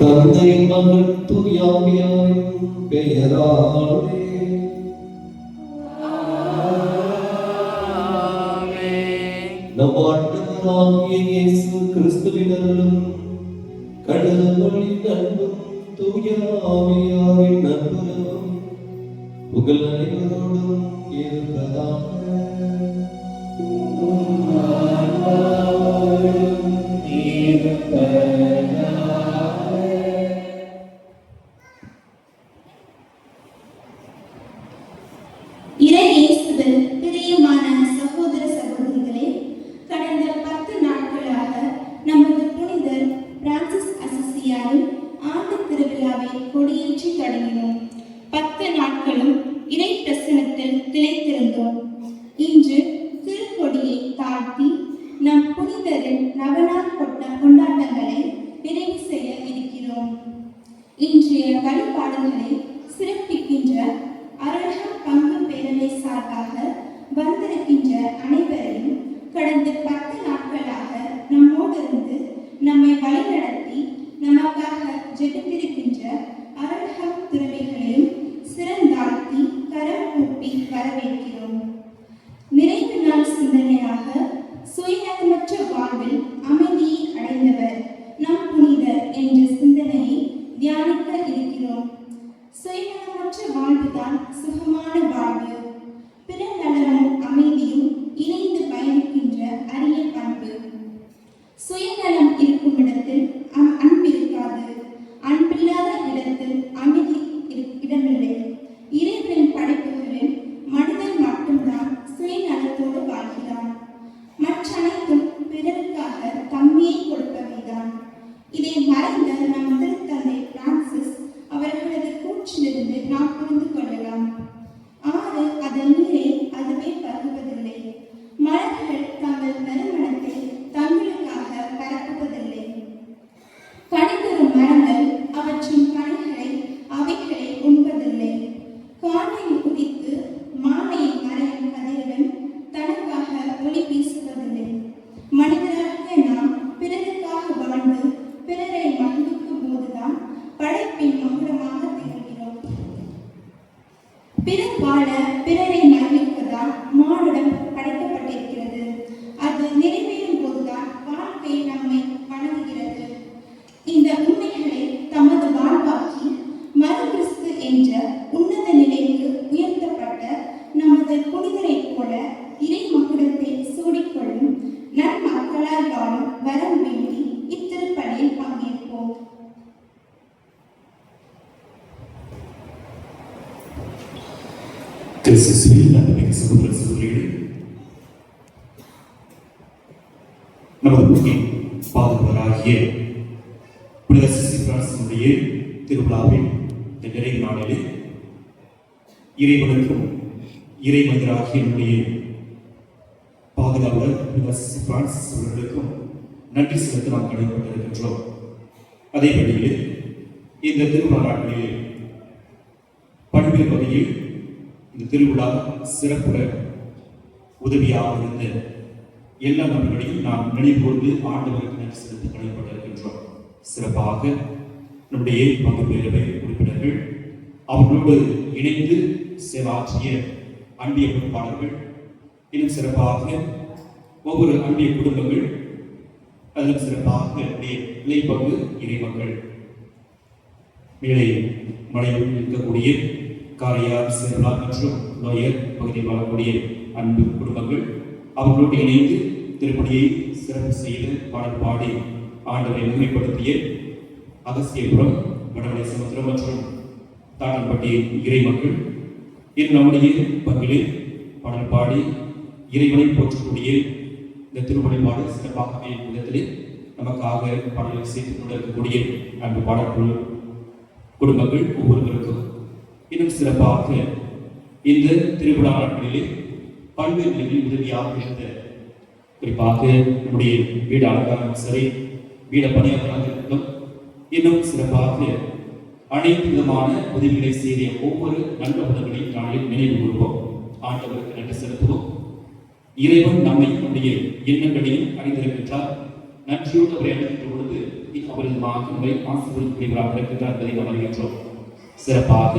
தந்தை மகன் தூயாவியாரின் பெயராலே நம் ஆண்டவராகிய இயேசு கிறிஸ்துவின் அருளும் கடவுளின் அன்பும் தூயாவியாரின் நட்புறவும் உங்கள் அனைவரோடும் இருப்பதாக. கொடியேற்றி தொடங்கினோம். 10 நாட்களும் இறை பிரசனத்தில் திளைத்திருந்தோம். இன்று திருக்கொடியை தாழ்த்தி நம் புனிதரின் நவநாள் கொண்டாட்டங்களை நிறைவு செய்ய இருக்கிறோம். இன்றைய வழிபாடுகளை சிறப்பிக்கின்ற அருள்ஹம் பங்கு பேரவை சார்பாக வந்திருக்கின்ற அனைவரையும் கடந்த 10 நாட்களாக நம்மோடு இருந்து நம்மை வழிநடத்தி நமக்காக ஜெபித்திருக்கின்ற அருள்ஹம் துறவிகளையும் சிறந்தாழ்த்தி கரம் கூப்பி வரவேற்கிறோம். நிறைவு நாள் சிந்தனையாக சுயநலமற்ற வாழ்வில் அமைதியை அடைந்தவர் நம் புனிதர் என்ற சிந்தனையை தியானிக்க இருக்கிறோம். சுயநலமற்ற வாழ்வுதான் சுகமான வாழ்வு. பிற நலமும் அமைதியும் இணைந்து பயணிக்கின்ற அரிய பண்பு. சுயநலம் இருக்கும் இடத்தில் அன்பிருக்காது. அன்பில்லாத இடத்தில் அமைதி ஊற்றிலிருந்து நாம் புரிந்து கொள்ளலாம். ஆறு அதன் நீரை அதுவே பருகுவதில்லை. மலர்கள் தங்கள் நறுமணத்தை தங்களுக்காக பரப்புவதில்லை. கனி தரும் மரங்கள் அவற்றின் கனிகளை அவைகளை உண்பதில்லை. காலையில் உதித்து மாலையில் மறையும் கதிரவன் தனக்காக ஒளி வீசுவதில்லை. மனிதராகிய நாம் பிறருக்காக வாழ்ந்து பிறரை மகிழ்விக்கும் போதுதான் படைப்பின் மகுடமாக திகழ்கிறோம். பிறர் வாழ பிறரை மகிழ்விப்பதால் மானுடம் படைக்கப்பட்டிருக்கிறது. அது நிறைவேறும் போதுதான் வாழ்க்கை நம்மை வணங்குகிறது. இந்த உண்மைகளை தமது வாழ்வாக்கி மறு கிறிஸ்து என்ற உன்னத நிலைக்கு உயர்த்தப்பட்ட நமது புனிதரைப் போல இறை மகுடத்தை சூடிக்கொள்ளும் நன்மக்களாய் வாழும் வரம் வேண்டி இத்திருப்பலியில் பங்கேற்போம். கிறிஸ்துவில் அன்புமிகு சகோதர சகோதரிகளே, நமது முக்கிய பாதுகாவலராகிய புனித சிசி பிரான்சினுடைய திருவிழாவில் இந்த நிறைவு நாளிலே இறைவனுக்கும் இறைமனிதராகிய நம்முடைய பாதுகாவலர் புனித சிசி பிரான்சிஸ் அவர்களுக்கும் நன்றி செலுத்த நாம் கடமைப்பட்டிருக்கின்றோம். அதே வழியில் இந்த திருவிழா நாட்களிலே பல்வேறு வகையில் இந்த திருவிழா சிறப்புற உதவியாக இருந்த எல்லா நபர்களையும் நாம் நினைவுகூர்ந்து ஆண்டவருக்கு நன்றி செலுத்த கடமைப்பட்டிருக்கின்றோம். சிறப்பாக நம்முடைய பங்கு பேரவை உறுப்பினர்கள், அவர்களோடு இணைந்து சேவாற்றிய அன்பிய பொறுப்பாளர்கள், இன்னும் சிறப்பாக ஒவ்வொரு அன்பிய குடும்பங்கள், அதிலும் சிறப்பாக நம்முடைய இலை பங்கு இறைமக்கள், மேலே மலையில் இருக்கக்கூடிய காரையார், சேர்லா மற்றும் லோயர் பகுதியில் வாழக்கூடிய அன்பு குடும்பங்கள், அவர்களோடு இணைந்து திருப்பணியை சிறப்பு செய்து பாடல் பாடி ஆண்டவரை முன்மைப்படுத்திய அகஸ்தியபுரம், வடமலை சமுத்திரம் மற்றும் தாட்டம்பட்டி இறை மக்கள், இன்னும் நம்முடைய பங்கிலே பாடல் பாடி இறைவனை போற்றக்கூடிய இந்த திருவழிபாடு சிறப்பாகவே விதத்திலே நமக்காக பாடலை சேர்த்துக் கொண்டிருக்கக்கூடிய அன்பு பாடல்குழு குடும்பங்கள் ஒவ்வொருவருக்கும், இன்னும் சிறப்பாக இந்த திருவிழா நாட்களிலே பல்வேறு நிலைகளில் உதவியாக இருந்த, குறிப்பாக நம்முடைய வீடு அலங்காரம் சரி, வீட பணியாளராக இருக்கட்டும், இன்னும் சிறப்பாக அனைத்து விதமான உதவிகளை செய்த ஒவ்வொரு நல்ல உதவிகளையும் நாளில் நினைவு கூறுவோம். ஆண்டவருக்கு நன்றி செலுத்துவோம். இறைவன் நம்மை நம்முடைய எண்ணங்களையும் அறிந்திருக்கின்றார். நன்றியோடு அவரை அழைக்கின்ற பொழுது அவரிதமாக நம்மை ஆசீர்வதிக்கக்கூடியவராக இருக்கின்றார் என்பதை நாம் அறிகின்றோம். சிறப்பாக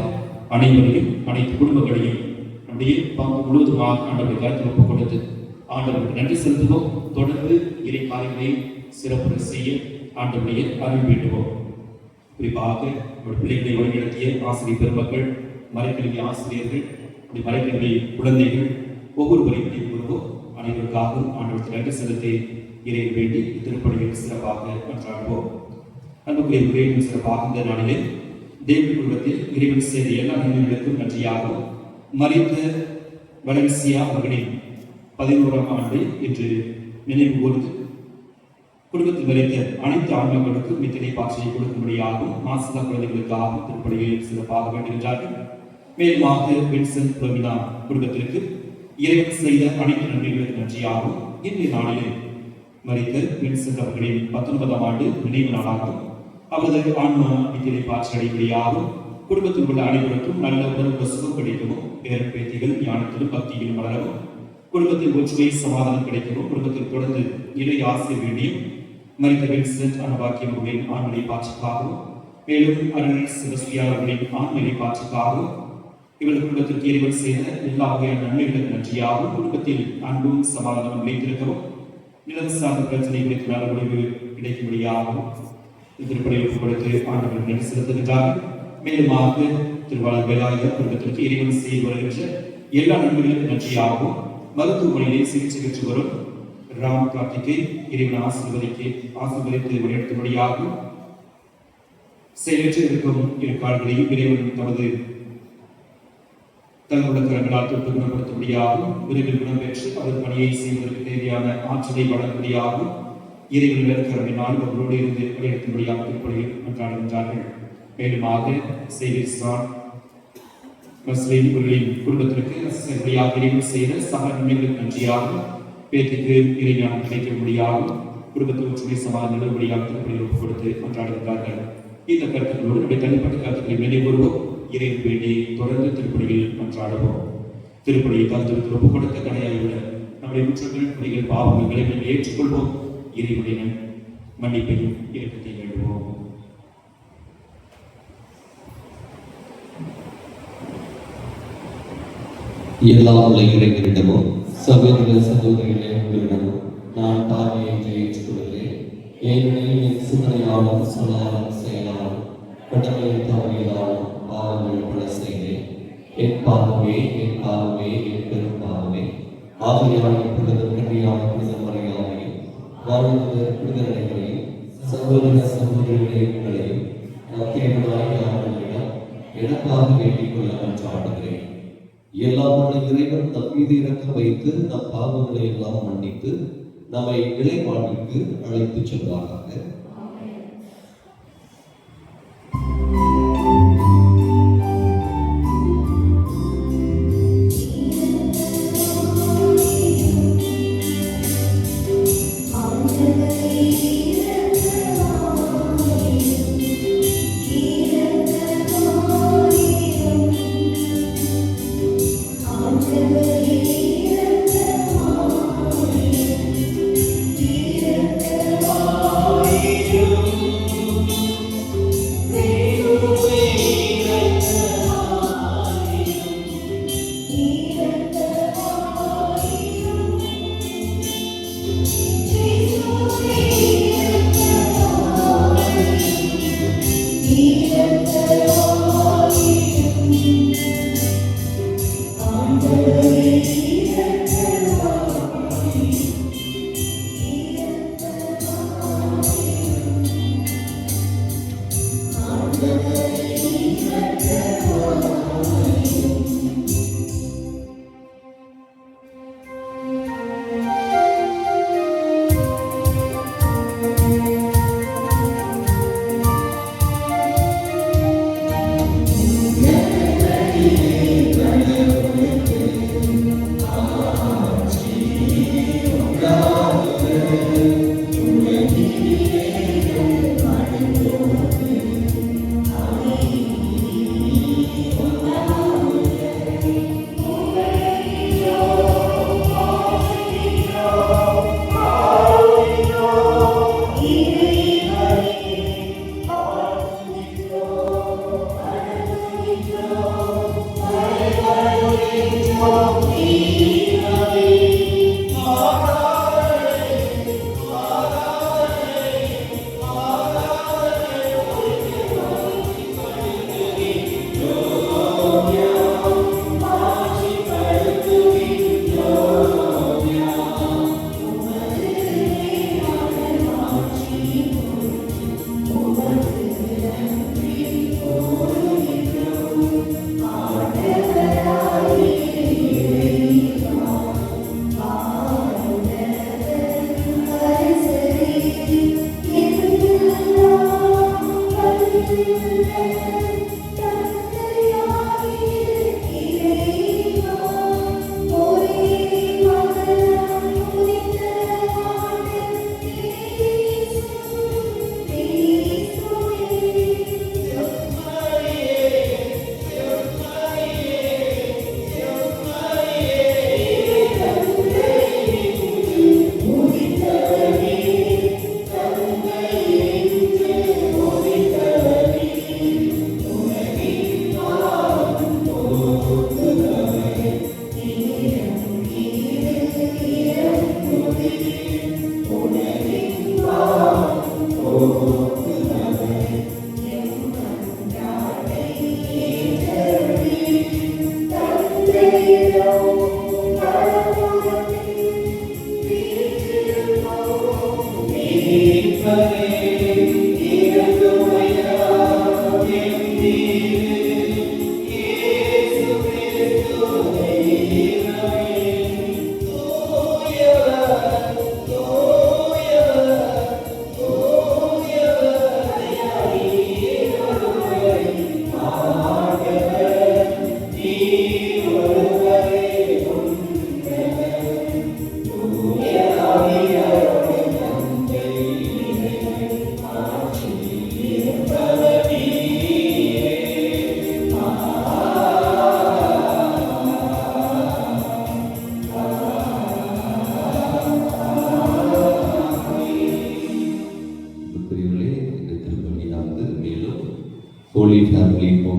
அனைவரையும் அனைத்து குடும்பங்களையும் நம்முடைய பங்கு முழுவதுமாக ஆண்டவரை கருத்தில் ஒப்புக் கொடுத்து ஆண்டவருக்கு நன்றி செலுத்துவோம். தொடர்ந்து இறை காரியங்களை சிறப்புற செய்ய ஆண்டவருடைய அருள் வேண்டுவோம். குறிப்பாக பிள்ளைகளை வழிநடத்திய ஆசிரியர் பெருமக்கள், மறைக்கல்வி ஆசிரியர்கள், மறைக்கல்வி குழந்தைகள் ஒவ்வொருவரையும் நினைவு கூறுவோம். அனைவருக்காகவும் ஆண்டவருக்கு நன்றி செலுத்தி இறை வேண்டி திருப்பணியில் சிறப்பாக கொண்டாடுவோம். அன்புக்குரிய சிறப்பாக இந்த நாளிலே தேவ குடும்பத்தில் இறைவன் செய்த எல்லா நன்மைகளுக்கும் நன்றியாகவும், மறித்த வலன்சியா அவர்களின் 11ஆம் ஆண்டு என்று நினைவு கூர்ந்து குடும்பத்தில் மறைத்த அனைத்து ஆன்மக்களுக்கும் நித்திரை பாட்சியை கொடுக்கும்படியாகவும், மாசிலா குழந்தைகளுக்காகவும் திருப்பணியில் சிறப்பாக வேண்டுகின்றார்கள். மேலுமாக வின்சென்ட் பிரமினா குடும்பத்திற்கு இறைவன் செய்த அனைத்து நன்மைகளுக்கு நன்றியாகவும், இன்றைய நாளிலே மறித்த வின்சென்ட் அவர்களின் 19ஆம் ஆண்டு நினைவு நாளாகவும், அவரது ஆன்மா நித்திரை பாட்சி அடைபடியாகவும், குடும்பத்தில் உள்ள அனைவருக்கும் நல்ல உடல் சுகம் கிடைக்கவும், பேரன் பேத்திகள் ஞானத்திலும் பக்தியிலும் வளரவும், குடும்பத்தில் ஒற்றுமை சமாதானம் கிடைக்கவும், குடும்பத்தில் தொடர்ந்து இறை ஆசிரியர் வேண்டியும், மரித்த வின்சென்ட் அனபாக்கியம் அவர்களின் ஆண்மனை பாட்சிக்காகவும், மேலும் அருள் சிவஸ்ரியா அவர்களின் ஆண்மனை பாட்சிக்காகவும், இவர்கள் குடும்பத்திற்கு இறைவன் செய்த எல்லா வகையான நன்மைகளுக்கு நன்றியாகவும், குடும்பத்தில் அன்பும் சமாதானமும் நிலைத்திருக்கவும், நிலம் சார்ந்த பிரச்சனை குறித்து நல்ல முடிவு கிடைக்கும்படியாகவும் திருப்பணியை ஒப்புக்கொடுத்து ஆண்டவர்கள் நன்றி செலுத்துகின்றார்கள். மேலுமாக திருவாளர் வேலாயுதர் குடும்பத்திற்கு இறைவன் செய்து வருகின்ற எல்லா நன்மைகளுக்கு நன்றியாகவும், மருத்துவமனையிலே சிகிச்சை பெற்று வரும் ராம் கார்த்திகை இறைவன் ஆசீர்வதித்து வழிநடத்தும்படியாகவும், செயலற்று இருக்கும் இரு கால்களையும் இறைவன் தங்களுடைய கரங்களால் தொட்டு குணப்படுத்தும்படியாகவும், விரைவில் குணம் பெற்று அவர் பணியை செய்வதற்கு தேவையான ஆற்றலை வழங்கும்படியாகவும், இறைவன் இருக்கிறவினால் அவர்களோடு இருந்து வழிநடத்தும்படியாக திருப்பணியில் கொண்டாடுகின்றார்கள். மேலுமாக சேவியர் முஸ்லிம்களின் குடும்பத்திற்கு வழியாக இறைவன் செய்த சக நன்மைகளுக்கு நன்றியாக பேத்திற்கு இறைஞானம் கிடைக்க முடியாமல் குடும்பத்தில் ஒற்றுமை சமாதான நல்லபடியாக திருப்பணியை ஒப்புக் கொடுத்து கொண்டாடுகிறார்கள். இந்த கருத்துக்களோடு நம்முடைய தனிப்பட்ட கருத்துக்களை நினைவுறுவோம். இறைவன் வேண்டி தொடர்ந்து திருப்பணியில் கொண்டாடுவோம். திருப்பணியை தந்துவிட்டு ஒப்புக் கொடுத்த கடையாய் உள்ள நம்முடைய குற்றங்கள் குடிகள் பாவங்களை ஏற்றுக்கொள்வோம். இறைவனுடைய மன்னிப்பையும் இரக்கத்தை வேண்டுவோம். எல்லா இறைவனிடமும் சகோதர சகோதரிகளே உங்களிடமும் நான் தாழ்மையை ஏற்றுக்கொள்கிறேன். ஏனெனில் என் சிந்தனையாலும் சொல்லாலும் செயலாலும் கடமையை தவறியதாலும் பாவங்கள் பல செய்தேன். என் பாவமே என் பெரும் பாவமே. ஆகையால் புனிதர் கன்னியான புனித மரியாதையும் வாழ்ந்தவர் புனிதர்களையும் சகோதர சகோதரிகளே உங்களையும் நத்தியவர்களாகிடம் எனக்காக வேண்டிக் கொள்ள கொண்டாடுகிறேன். எல்லாமான இறைவன் நம் மீது இறக்கம் வைத்து நம் பாவங்களை எல்லாம் மன்னித்து நம்மை நிலை வாழ்விற்கு அழைத்து செல்வாராக.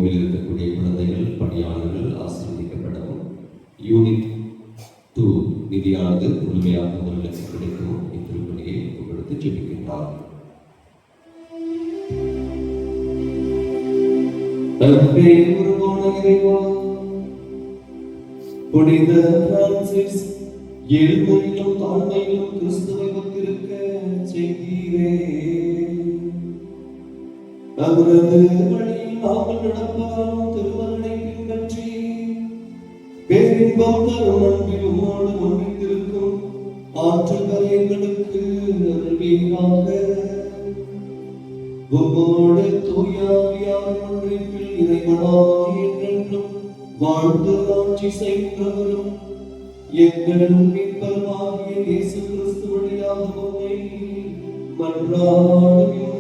குழுவில் இருக்கக்கூடிய குழந்தைகள், பணியாளர்கள் ஆசீர்வதிக்கப்படவும், யூனிட் 2 நிதியானது முழுமையாக அவர்களுக்கு கிடைக்கவும் இத்திருப்பணியை கொடுத்து ஜெபிக்கின்றார். அன்பே உருவான இறைவா, புனித பிரான்சிஸ் ஏழ்மையிலும் தாழ்மையிலும் கிறிஸ்துவை ஒத்திருக்க செய்தீரே. அவரது வழியில் நாங்கள் நடப்பதாலும் திருமகனை பின்பற்றி பேரின்பம் தரும் அன்பிலும் ஒன்றித்திருக்கும் ஆற்றல் வரையங்களுக்கு அருள்வீராக. உம்மோடு தூயாவியார் ஒன்றிப்பில் இறைவனாய் என்றென்றும் வாழ்ந்து ஆட்சி செய்கிறவரும் எங்கள் மீட்பருமாகிய இயேசு கிறிஸ்து வழியாக உம்மை மன்றாடுகின்றோம்.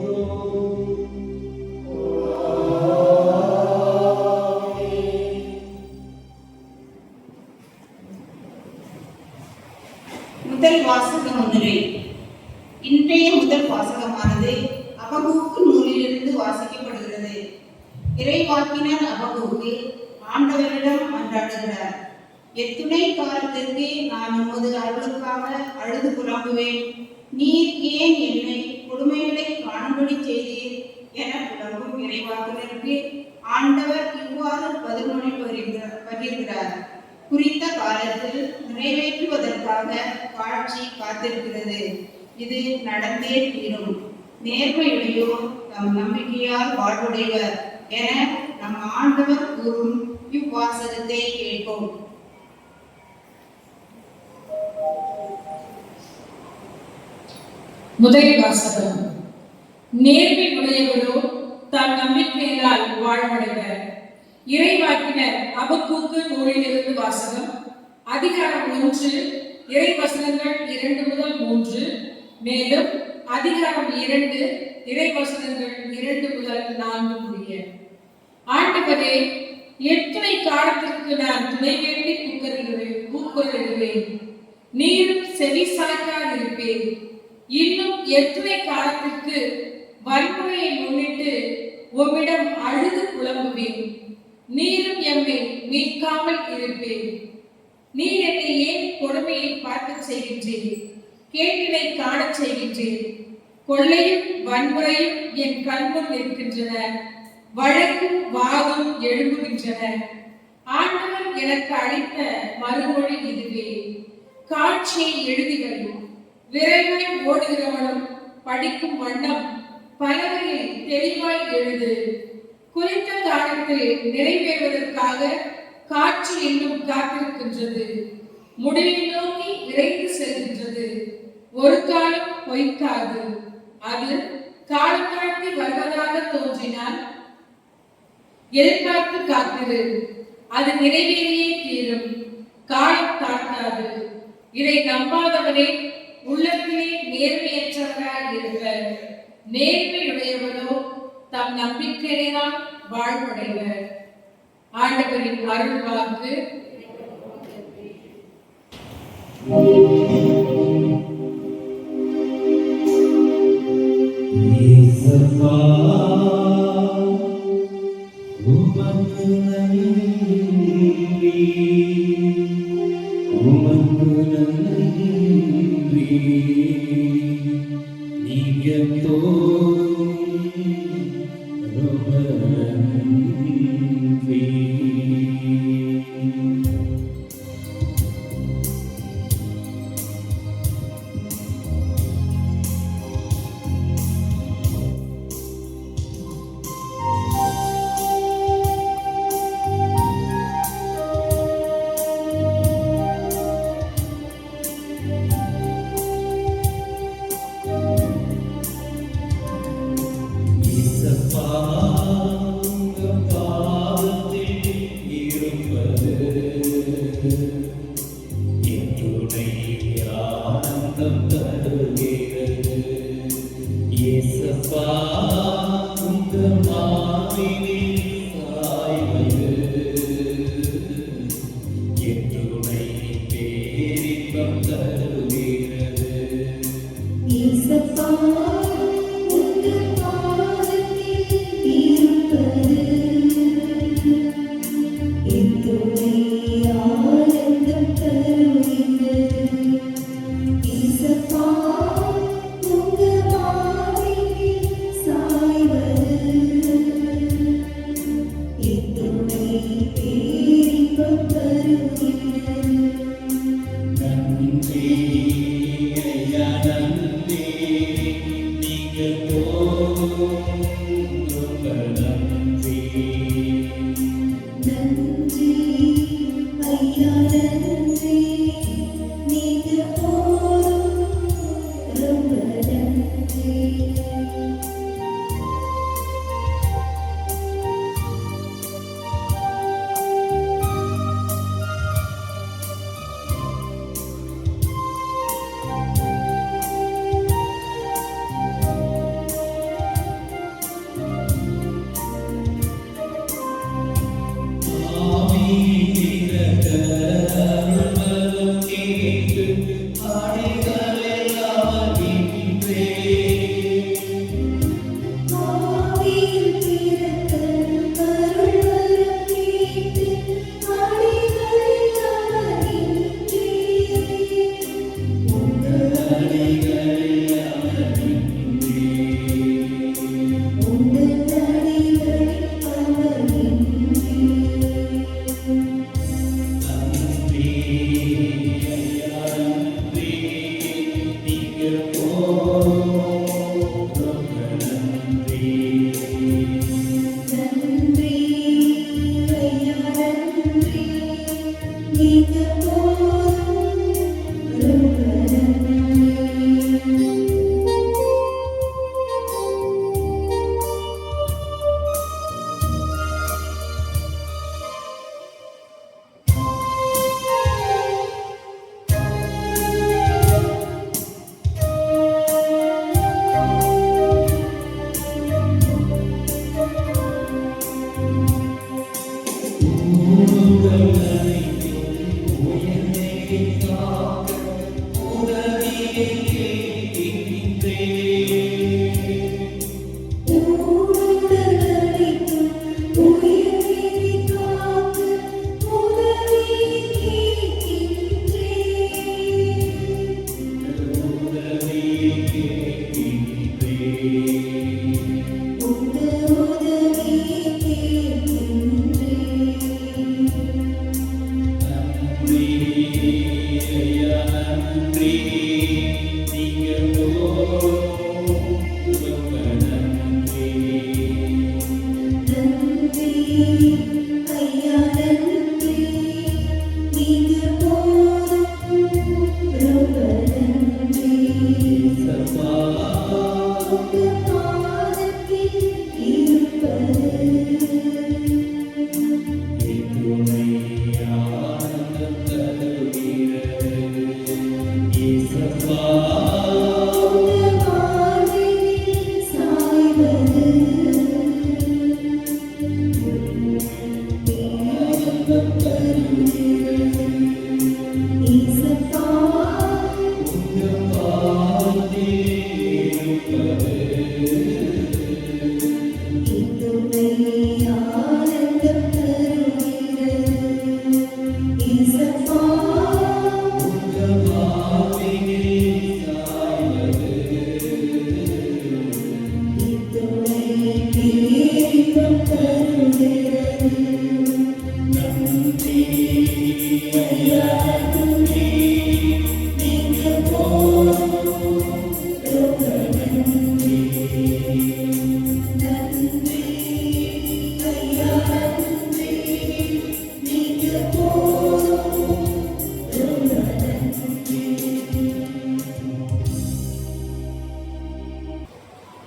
முதல் வாசக முன்னுரை. இன்றைய முதல் வாசகமானது அபகூக்கு நூலிலிருந்து வாசிக்கப்படுகிறது. இறைவாக்கினர் அபகூக்கு ஆண்டவரிடம் மன்றாடுகிறார். எத்துணை காலத்திற்கு நான் உமது அருளுக்காக அழுது புலம்புவேன். நீர் ஏன் என்னை கொடுமைகளை காணும்படி செய்தீர் என புலம்பும் இறைவாக்கினருக்கு ஆண்டவர் இவ்வாறு பதில்மொழி பகிர்கிறார். குறித்த காலத்தில் நிறைவேற்றுவதற்காக காட்சி காத்திருக்கிறது. இது நடந்தே தீரும். நேர்மையுடையோர் தம் நம்பிக்கையால் வாழ்வுடைவர் என நம் ஆண்டவர் கூறும் இவ்வாசகத்தை கேட்போம். முதல் வாசகம். நேர்மை உடையவரோ தம் நம்பிக்கையினால் வாழ்வடைவர். இறைவாக்கினர் அபக்கூக்கு நூலிலிருந்து வாசகம். அதிகாரம் 1, இறைவசனங்கள் 2 முதல் 3, மேலும் அதிகாரம் 2, இறைவசனங்கள் 2 முதல் 4 முடிய. ஆண்டவரே, எத்தனை காலத்திற்கு நான் துணை வேண்டி கூக்குரலிடுவேன், நீரும் செவி சாய்க்காதிருப்பேன். இன்னும் எத்தனை காலத்திற்கு வன்முறையை முன்னிட்டு உம்மிடம் அழுது புலம்புவேன், நீரும் எம்மை மீட்காமல் இருப்பேன். நீர் என்னை ஏன் கொடுமையை பார்க்க செய்கின்றேன், கேட்டினை காணச் செய்கின்றேன். கொள்ளையும் வன்முறையும் என் கண்முன் நிற்கின்றன, வழக்கும் வாதும் எழும்புகின்றன. ஆண்டவர் எனக்கு அளித்த மறுமொழி இதுவே. காட்சியை எழுதிகள், விரைவாய் ஓடுகிறவனும் படிக்கும் வண்ணம் பலகையில் தெளிவாய் எழுது. குறித்த காலத்தில் நிறைவேறுவதற்காக காட்சி இன்னும் காத்திருக்கின்றது, முடிவை நோக்கி விரைந்து செல்கின்றது. ஒரு காலம் பொய்க்காது. அது காலம் தாழ்த்தி வருவதாக தோன்றினால் எதிர்பார்த்து காத்திரு, அது நிறைவேறியே தீரும். காலம் தாழ்த்தாது. இதை நம்பாதவரே உள்ளத்திலே நேர்மையற்றவராக இருப்பர். நேர்மையுடையவரோ தம் நம்பிக்கையினால் வாழ்வடைவர். ஆண்டவரின் அருள் வாக்கு.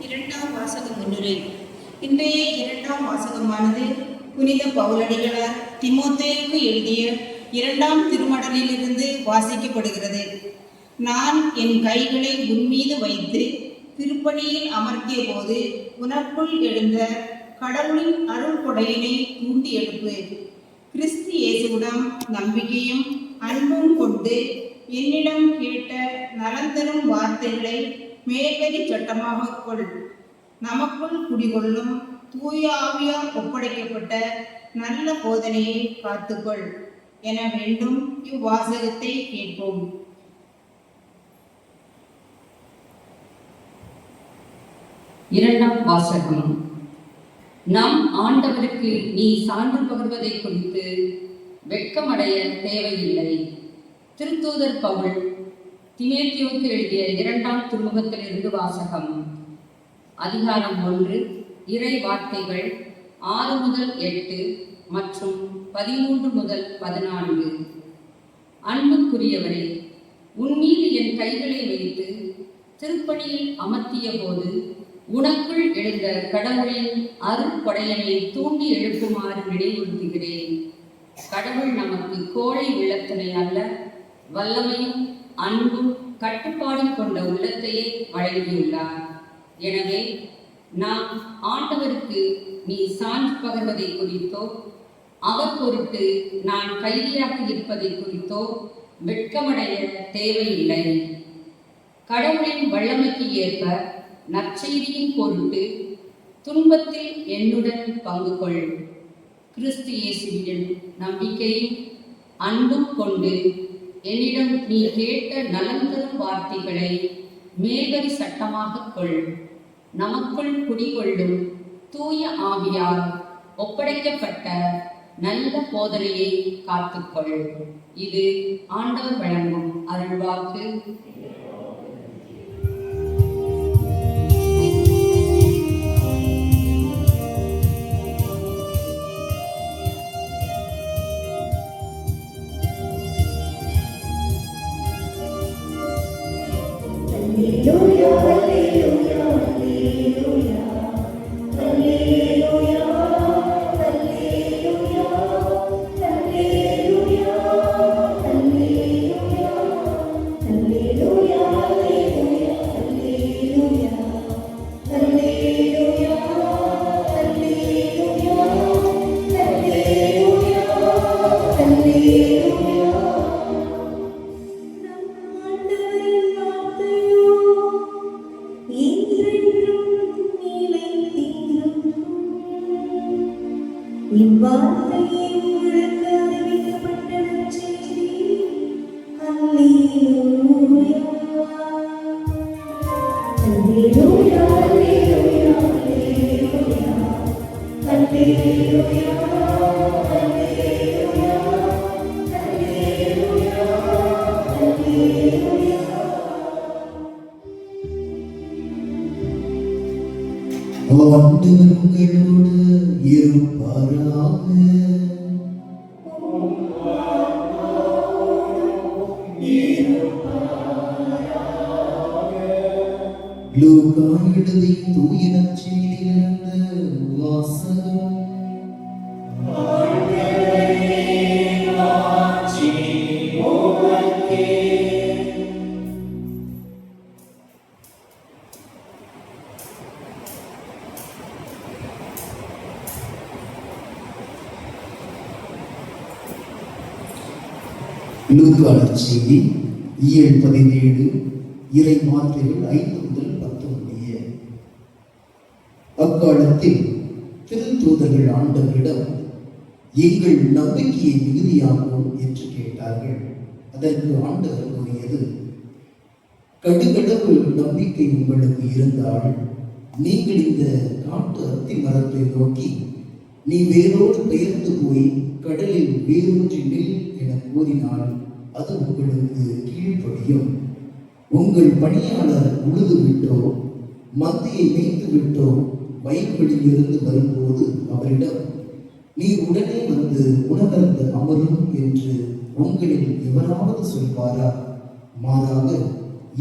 இரண்டாம் வாசக முன்னுரை. இன்றைய இரண்டாம் வாசகமானது புனித பவுலடிகளார் தீமோத்தேயுவுக்கு எழுதிய இரண்டாம் திருமடலிலிருந்து வாசிக்கப்படுகிறது. நான் என் கைகளை உன்மீது வைத்து திருப்பணியில் அமர்த்திய போது உனக்குள் எழுந்த கடவுளின் அருள் கொடையினை தூண்டி எழுப்பு. கிறிஸ்து இயேசுவிடம் நம்பிக்கையும் அன்பும் கொண்டு என்னிடம் கேட்ட நலந்தரும் வார்த்தைகளை மேல்வரி சட்டமாக கொள். நமக்குள் குடிகொள்ளும் தூய ஆவியால் ஒப்படைக்கப்பட்ட நல்ல போதனையை காத்துக்கொள் என வேண்டும். இவ்வாசகத்தை கேட்போம். இரண்டாம் வாசகம். நம் ஆண்டவருக்கு நீ சான்று பகர்வதை குறித்து வெட்கமடைய தேவையில்லை. திருத்தூதர் பவுல் தீமோத்தேயுவுக்கு எழுதிய 2ஆம் திருமுகத்திலிருந்து வாசகம். அதிகாரம் 1, இறை வார்த்தைகள் 6 முதல் 8 மற்றும் 13 முதல் 14. அன்புக்குரியவரே, உன்மீது என் கைகளை வைத்து திருப்பணியில் அமர்த்திய போது உனக்குள் எழுந்த கடவுளின் அருள் கொடையனை தூண்டி எழுப்புமாறு நினைவுறுத்துகிறேன். கடவுள் நமக்கு கோழை உள்ளத்தினை அல்ல, வல்லமையும் அன்பும் கட்டுப்பாடும் கொண்ட உள்ளத்தையே வழங்கியுள்ளார். எனவே நாம் ஆண்டவருக்கு நீ சான்று பகர்வதை குறித்தோ அவர் பொருட்டு நான் கைதியாக இருப்பதை குறித்தோ வெட்கமடைய தேவையில்லை. கடவுளின் வல்லமைக்கு ஏற்ப நற்செய்தியின் பொருட்டு துன்பத்தில் என்னுடன் பங்கு கொள். கிறிஸ்து இயேசுவின் நம்பிக்கையும் அன்பும் கொண்டு என்னிடம் நீ கேட்ட நலம் தரும் வார்த்தைகளை மேல்வரி சட்டமாக கொள். நமக்குள் குடிகொள்ளும் தூய ஆவியால் ஒப்படைக்கப்பட்ட நல்ல போதனையை காத்துக்கொள். இது ஆண்டவர் வழங்கும் அருள்வாக்கு. இவ்வார்த்தையை உங்களுக்கு அறிவிக்கப்பட்ட நற்செய்தி. அல்லேலூயா, அல்லேலூயா, அல்லேலூயா, அல்லேலூயா, அல்லேலூயா, அல்லேலூயா, அல்லேலூயா, அல்லேலூயா. ஆண்டவர் உங்களோடு இருப்பாராக. லூக்கா எழுதிய தூய நற்செய்தியிலிருந்து வாசகம். லூக்கா நற்செய்தி இயல் 17 இறை வார்த்தைகள் 5 முதல் 10 முடிய. அக்காலத்தில் திருத்தூதர்கள் ஆண்டவரிடம் எங்கள் நம்பிக்கையை மிகுதியாகும் என்று கேட்டார்கள். அதற்கு ஆண்டவர் கூறியது, கடுகளவு நம்பிக்கை உங்களுக்கு இருந்தால் நீங்கள் இந்த காட்டு அத்தி மரத்தை நோக்கி நீ வேரோடு பெயர்ந்து போய் கடலில் வேரூன்றி நில் என கூறினால் அது உங்களுக்கு கீழ்ப்படியும். உங்கள் பணியாளர் உழுது விட்டோ மந்தையை மேய்த்து விட்டோ வயல்வெளியிலிருந்து வரும்போது அவரிடம் நீ உடனே வந்து உணவருந்து அமரும் என்று உங்களில் எவராவது சொல்வாரா? மாறாக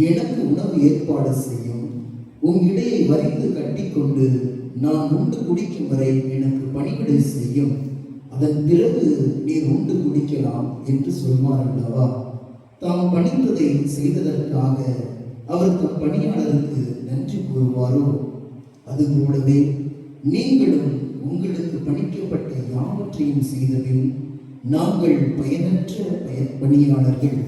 எனக்கு உணவு ஏற்பாடு செய்யும், உன் இடையை வரிந்து கட்டிக்கொண்டு நான் உண்டு குடிக்கும் வரை எனக்கு பணிவிடை செய்யும், அதன் பிறகு நீர் உண்டு குடிக்கலாம் என்று சொல்வார் அல்லவா? தாம் பணிந்ததை செய்ததற்காக அவர் தம் பணியாளருக்கு நன்றி கூறுவாரோ? அதுபோலவே நீங்களும் உங்களுக்கு பணிக்கப்பட்ட யாவற்றையும் செய்தபின் நாங்கள் பயனற்ற பணியாளர்கள்,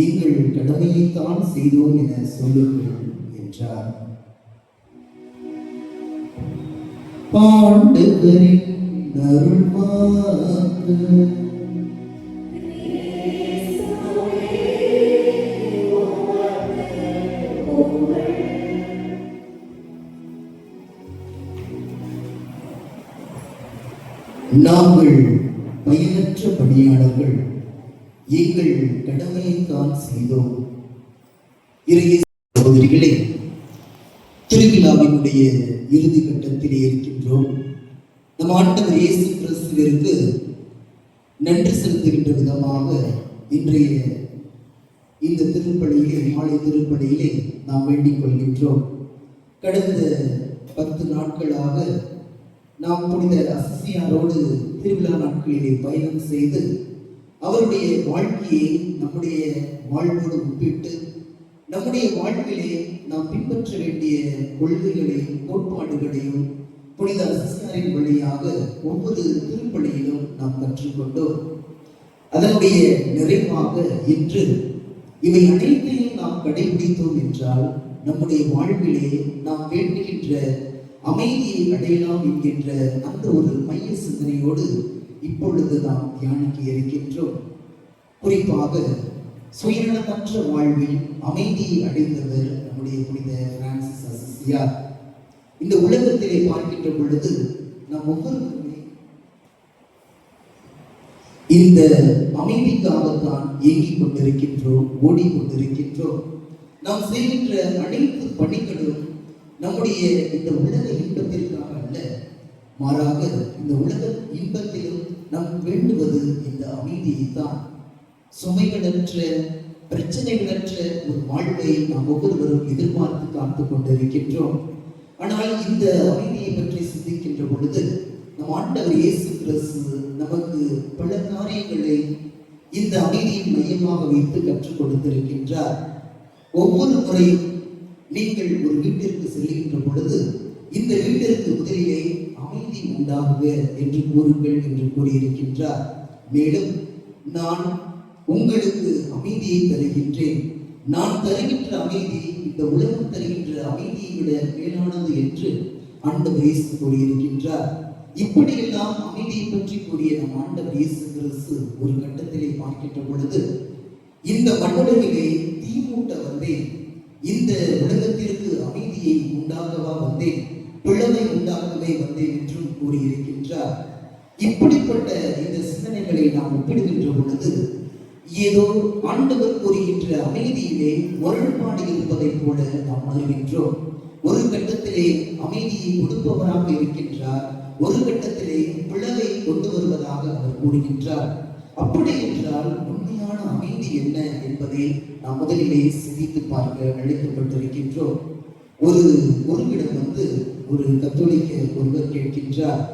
எங்கள் கடமையைத்தான் செய்தோம் என சொல்லுங்கள் என்றார். ஆண்டவரின் அருள்வாக்கு. நாங்கள் பயனற்ற பணியாளர்கள், எங்கள் கடமையை தான் செய்தோம். இறைய சகோதரிகளே, திருவிழாவினுடைய இறுதி கட்டத்திலே இருக்கின்றோம். நம் ஆண்டவர் இயேசு கிறிஸ்துவிற்கு நன்றி செலுத்துகின்ற விதமாக இன்றைய இந்த திருப்பலியிலே, மாலை திருப்பலியிலே நாம் வேண்டிக் கொள்கின்றோம். கடந்த 10 நாட்களாக நாம் புனித அசிசியாரோடு திருவிழா நாட்களிலே பயணம் செய்து அவருடைய வாழ்க்கையை நம்முடைய வாழ்வோடு ஒப்பிட்டு நம்முடைய வாழ்க்கையிலே நாம் பின்பற்ற வேண்டிய கொள்கைகளையும் கோட்பாடுகளையும் புனித அசிசியாரின் வழியாக ஒவ்வொரு திருப்பலியிலும் நாம் கற்றுக்கொண்டோம். அதனுடைய நிறைவாக இன்று இவை அனைத்தையும் நாம் கடைபிடித்தோம் என்றால் நம்முடைய வாழ்விலே நாம் வேண்டுகின்ற அமைதியை அடையலாம் என்கின்ற அந்த ஒரு மைய சிந்தனையோடு இப்பொழுது நாம் தியானிக்க இருக்கின்றோம். குறிப்பாக சுயநலமற்ற வாழ்வில் அமைதியை அடைந்தவர் நம்முடைய புனித பிரான்சிஸ் அசிசியார். இந்த உலகத்திலே பார்க்கின்ற பொழுது நாம் ஒவ்வொருவருமே இந்த அமைதிக்காகத்தான் ஏங்கிக் கொண்டிருக்கின்றோம், ஓடிக்கொண்டிருக்கின்றோம். நாம் செய்கின்ற அனைத்து பணிகளும் நம்முடைய இந்த உலக இன்பத்திற்காக அல்ல, மாறாக இந்த உலக இன்பத்திலும் நாம் வேண்டுவது இந்த அமைதியை தான். சுமைகளற்ற, பிரச்சனைகளற்ற ஒரு வாழ்வை நாம் ஒவ்வொருவரும் எதிர்பார்த்து காத்துக் கொண்டிருக்கின்றோம். ஆனால் இந்த அமைதியை பற்றி சிந்திக்கின்ற பொழுது நம் ஆண்டவர் இயேசு கிறிஸ்து நமக்கு பல காரியங்களை இந்த அமைதியின் மையமாக வைத்து கற்றுக் கொடுத்திருக்கின்றார். ஒவ்வொரு முறையும் நீங்கள் ஒரு வீட்டிற்கு செல்கின்ற பொழுது இந்த வீட்டிற்கு முதலிலே அமைதி உண்டாகுக என்று கூறுங்கள் என்று கூறியிருக்கின்றார். மேலும் நான் உங்களுக்கு அமைதியை தருகின்றேன், நான் தருகின்ற அமைதி இந்த உலகம் தருகின்ற அமைதியை விட மேலானது என்று ஆண்டவர் இயேசு கூறியிருக்கின்றார். இப்படியெல்லாம் அமைதியை பற்றி கூறிய நம் ஆண்டவர் இயேசு கிறிஸ்து ஒரு கட்டத்திலே பார்க்கின்ற பொழுது இந்த மண்ணுலகிலே தீமூட்ட வந்தேன், இந்த உலகத்திற்கு அமைதியை உண்டாகவா வந்தேன், பிளவை உண்டாகவே வந்தேன் என்றும் கூறியிருக்கின்றார். இப்படிப்பட்ட இந்த சிந்தனைகளை நாம் ஒப்பிடுகின்ற பொழுது ஏதோ ஆண்டவர் கூறுகின்ற அமைதியிலே முரண்பாடு இருப்பதை போல நாம் அறிகின்றோம். ஒரு கட்டத்திலே அமைதியை கொடுப்பவராக இருக்கின்றார், ஒரு கட்டத்திலே பிளவை கொண்டு வருவதாக அவர் கூறுகின்றார். அப்படி என்றால் உண்மையான அமைதி என்ன என்பதை நாம் முதலிலே சிந்தித்து பார்க்க அழைக்கப்பட்டிருக்கின்றோம். ஒருவிடம் ஒரு கத்தோலிக்க ஒருவர் கேட்கின்றார்,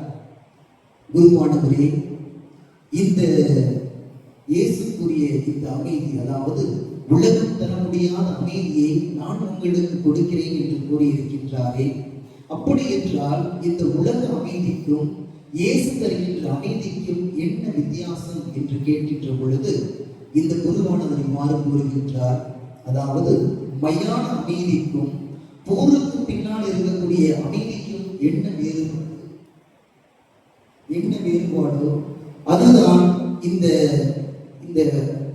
குருவானவரே, இந்த இயேசுக்குரிய இந்த அமைதி, அதாவது உலகம் தர முடியாத அமைதியை நான் உங்களுக்கு கொடுக்கிறேன் என்று கூறியிருக்கின்றாரே, அப்படி என்றால் இந்த உலக அமைதிக்கும் இயேசு தருகின்ற அமைதிக்கும் என்ன வித்தியாசம் என்று கேட்கின்ற பொழுது இந்த குருவானவர் இவ்வாறு கூறுகின்றார். அதாவது மையான அமைதிக்கும் போருக்கு பின்னால் இருக்கக்கூடிய அமைதிக்கும் என்ன வேறுபாடோ அதுதான் இந்த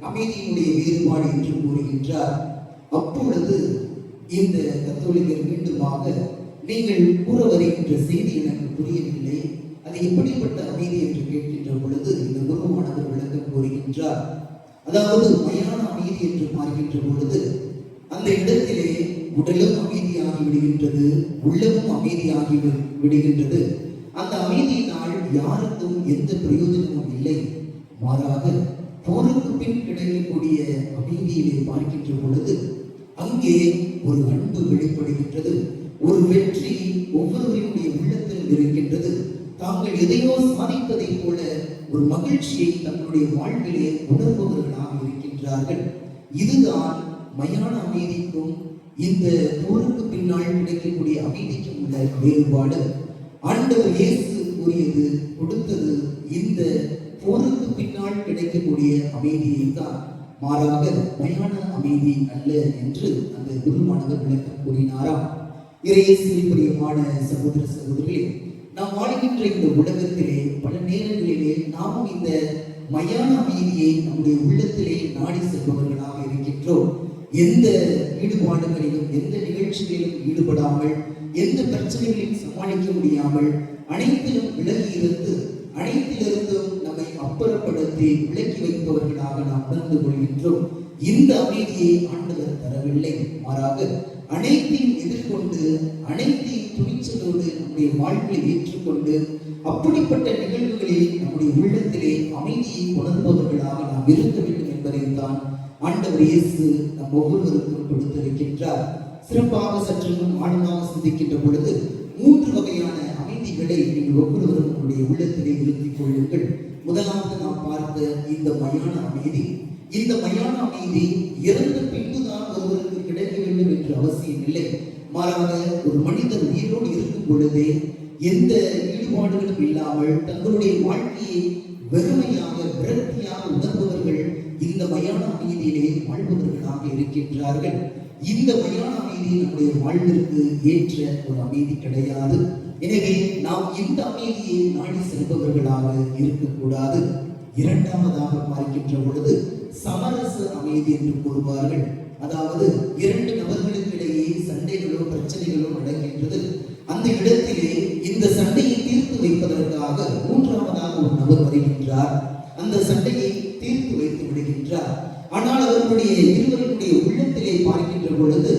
அமைதியினுடைய வேறுபாடு என்று கூறுகின்றார். அப்பொழுது இந்த கத்தோலிக்கர் மீண்டுமாக, நீங்கள் கூற வருகின்ற செய்தி எனக்கு புரியவில்லை, அது எப்படிப்பட்ட அமைதி என்று கேட்கின்ற பொழுது இந்த குருவானவர் விளக்கம் கூறுகின்றார். அதாவது மையான அமைதி என்று பார்க்கின்ற பொழுது அந்த இடத்திலே உடலும் அமைதியாகி விடுகின்றது, உள்ளமும் அமைதியாகி விடுகின்றது. அந்த அமைதியினால் யாருக்கும் எந்த பிரயோஜனமும் இல்லை, மாறாக போருக்கு பின் கிடைக்கக்கூடிய அமைதியிலே பார்க்கின்ற பொழுது அங்கே ஒரு அன்பு வெளிப்படுகின்றது, ஒரு வெற்றி ஒவ்வொருவருடைய உள்ளத்திலும் இருக்கின்றது. தாங்கள் எதையோ சாதித்ததை போல ஒரு மகிழ்ச்சியை தங்களுடைய வாழ்விலே உணர்பவர்களாக இருக்கின்றார்கள். இதுதான் மையான அமைதிக்கும் இந்த போருக்கு பின்னால் கிடைக்கக்கூடிய அமைதிக்கும் உள்ள வேறுபாடு. ஆண்டவர் இயேசு கூறியது, கொடுத்தது இந்த போருக்கு பின்னால் கிடைக்கக்கூடிய அமைதியை தான், மாறாக மையான அமைதி அல்ல என்று அந்த குருவானவர் விளக்கம் கூறினாராம். இறையேசுவில் பிரியமான சகோதர சகோதரிகளே, நாம் வாழ்கின்ற இந்த உலகத்திலே பல நேரங்களிலே நாமும் இந்த மையான அமைதியை நம்முடைய உள்ளத்திலே நாடி செல்பவர்களாக இருக்கின்றோம். எந்த ஈடுபாடுகளிலும் எந்த நிகழ்ச்சிகளிலும் ஈடுபடாமல், எந்த பிரச்சனைகளையும் சமாளிக்க முடியாமல், அனைத்திலும் விலகி இருந்து அனைத்திலிருந்தும் நம்மை அப்புறப்படுத்தி விலக்கி வைப்பவர்களாக நாம் உணர்ந்து கொள்கின்றோம். இந்த அமைதியை ஆண்டவர் தரவில்லை, மாறாக அனைத்தையும் எதிர்கொண்டு அனைத்தையும் துணிச்சலோடு நம்முடைய வாழ்க்கையை ஏற்றுக்கொண்டு அப்படிப்பட்ட நிகழ்வுகளில் நம்முடைய உள்ளத்திலே அமைதியை உணர்பவர்களாக நாம் இருக்க வேண்டும் என்பதைத்தான் ஆண்டவர் இயேசு நம் ஒவ்வொருவருக்கும் கொடுத்திருக்கின்றார். சிறப்பாக சற்று ஆழமாக சிந்திக்கின்ற பொழுது 3 வகையான அமைதிகளை நீங்கள் ஒவ்வொருவரும் உங்களுடைய உள்ளத்திலே இருத்திக் கொள்ளுங்கள். முதலாவது நாம் பார்த்த இந்த மயான அமைதி. இந்த மயான அமைதி இறந்த பின்புதான் ஒருவருக்கு கிடைக்க வேண்டும் என்று அவசியம் இல்லை. மாறாக ஒரு மனிதர் உயிரோடு இருக்கும் பொழுதே எந்த ஈடுபாடுகளும் இல்லாமல் தங்களுடைய வாழ்க்கையை வெறுமையாக விரக்தியாக உணர்பவர்கள் இந்த மயான அமைதியிலே வாழ்பவர்களாக இருக்கின்றார்கள். இந்த மயான அமைதி நம்முடைய வாழ்விற்கு ஏற்ற ஒரு அமைதி கிடையாது. எனவே நாம் இந்த அமைதியை நாடி செல்பவர்களாக இருக்கக்கூடாது. இரண்டாவதாக பார்க்கின்ற பொழுது சமரச அமைதி என்று கூறுவார்கள். அதாவது 2 நபர்களுக்கிடையே சண்டைகளோ பிரச்சனைகளோ நடக்கின்றது. அந்த இடத்திலே இந்த சண்டையை தீர்த்து வைப்பதற்காக 3ஆவதாக ஒரு நபர் வருகின்றார். அந்த சண்டையை தீர்த்து வைத்து விடுகின்றார். ஆனால் அவர்களுடைய இருவருடைய உள்ளத்திலே பார்க்கின்ற பொழுது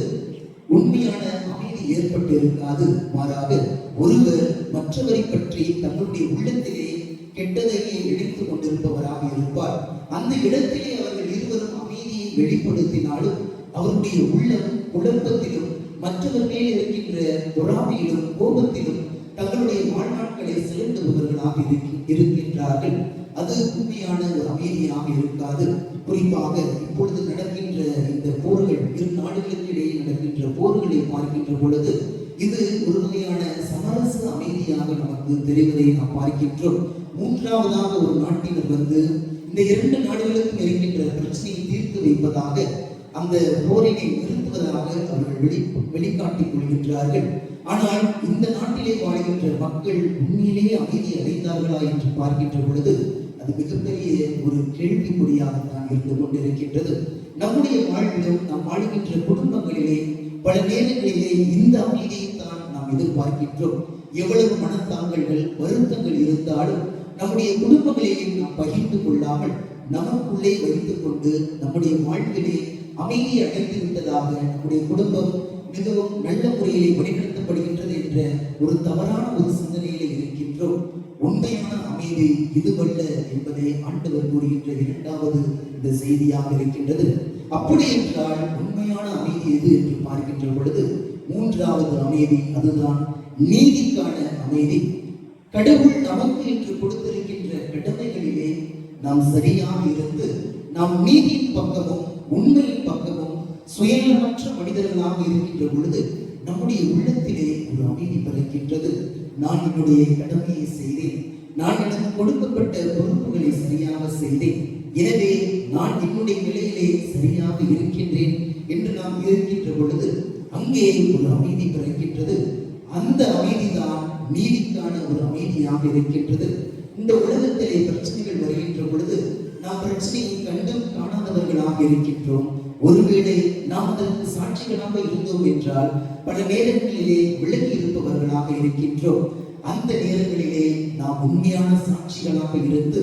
உண்மையான அமைதி ஏற்பட்டு இருக்காது. மாறாக ஒருவர் மற்றவரை பற்றி தன்னுடைய உள்ளத்திலே கெட்டதையே எடுத்துக் கொண்டிருப்பவராக இருப்பார். அந்த இடத்திலே அவர்கள் இருவரும் அமைதியை வெளிப்படுத்தினாலும் அவருடைய உள்ளம் குழப்பத்திலும் மற்றவர் மேல் இருக்கின்ற பொறாமையிலும் கோபத்திலும் தங்களுடைய வாழ்நாட்களை செலுத்துபவர்களாக இருக்கின்றார்கள். அது உண்மையான ஒரு அமைதியாக இருக்காது. குறிப்பாக இப்பொழுது நடக்கின்ற இந்த போர்கள், 2 நாடுகளுக்கு இடையே நடக்கின்ற போர்களை பார்க்கின்ற பொழுது இது ஒரு வகையான சமரச அமைதியாக நமக்கு தெரிவதை நாம் பார்க்கின்றோம். 3ஆவதாக ஒரு நாட்டினர் வந்து இந்த 2 நாடுகளுக்கும் இருக்கின்ற பிரச்சனையை தீர்த்து வைப்பதாக, அந்த போரினை நிறுத்துவதாக அவர்கள் வெளிக்காட்டிக் கொள்கின்றார்கள். ஆனால் இந்த நாட்டிலே வாழ்கின்ற மக்கள் உண்மையிலேயே அமைதி அடைந்தார்களா என்று பார்க்கின்ற பொழுது அது மிகப்பெரிய ஒரு கேள்விக்குறியாகத்தான் இருந்து கொண்டிருக்கின்றது. நம்முடைய வாழ்விலும் நாம் வாழ்கின்ற குடும்பங்களிலே பல நேரங்களிலே இந்த அமைதியை தான் நாம் எதிர்பார்க்கின்றோம். எவ்வளவு மனத்தாங்கல்கள் வருத்தங்கள் இருந்தாலும் நம்முடைய குடும்பங்களையும் நாம் பகிர்ந்து கொள்ளாமல் நமக்குள்ளே வைத்துக் கொண்டு நம்முடைய வாழ்விலே அமைதியை அடைந்து விட்டதாக நம்முடைய குடும்பம் மிகவும் நல்ல முறையிலே வழிநடத்தப்படுகின்றது என்ற ஒரு தவறான ஒரு சிந்தனையிலே இருக்கின்றோம். உண்மையான அமைதி இதுவல்ல என்பதை ஆண்டவர் கூறுகின்ற 2வது இந்த செய்தியாக இருக்கின்றது. அப்படி என்றால் உண்மையான அமைதி எது என்று பார்க்கின்ற பொழுது 3வது அமைதி, அதுதான் நீதிக்கான அமைதி. கடவுள் நமக்கு என்று கொடுத்திருக்கின்ற கடமைகளிலே நாம் சரியாக இருந்து நாம் நீதியின் பக்கமும் உண்மையின் பக்கமும் சுயநலமற்ற மனிதர்களாக இருக்கின்ற பொழுது நம்முடைய உள்ளத்திலே ஒரு அமைதி பிறக்கின்றது. நான் என்னுடைய கடமையை செய்தேன், நான் எனக்கு கொடுக்கப்பட்ட பொறுப்புகளை சரியாக செய்தேன், எனவே நான் என்னுடைய நிலையிலே சரியாக இருக்கின்றேன் என்று நாம் இருக்கின்ற பொழுது அங்கே ஒரு அமைதி பிறக்கின்றது. அந்த அமைதிதான் நீதிக்கான ஒரு அமைதியாக இருக்கின்றது. இந்த உலகத்திலே பிரச்சனைகள் வருகின்ற பொழுது நாம் பிரச்சனையை கண்டும் காணாதவர்களாக இருக்கின்றோம். ஒருவேளை நாம் அதற்கு சாட்சிகளாக இருந்தோம் என்றால் பல நேரங்களிலே விலகி இருப்பவர்களாக இருக்கின்றோம். அந்த நேரங்களிலே நாம் உண்மையான சாட்சிகளாக இருந்து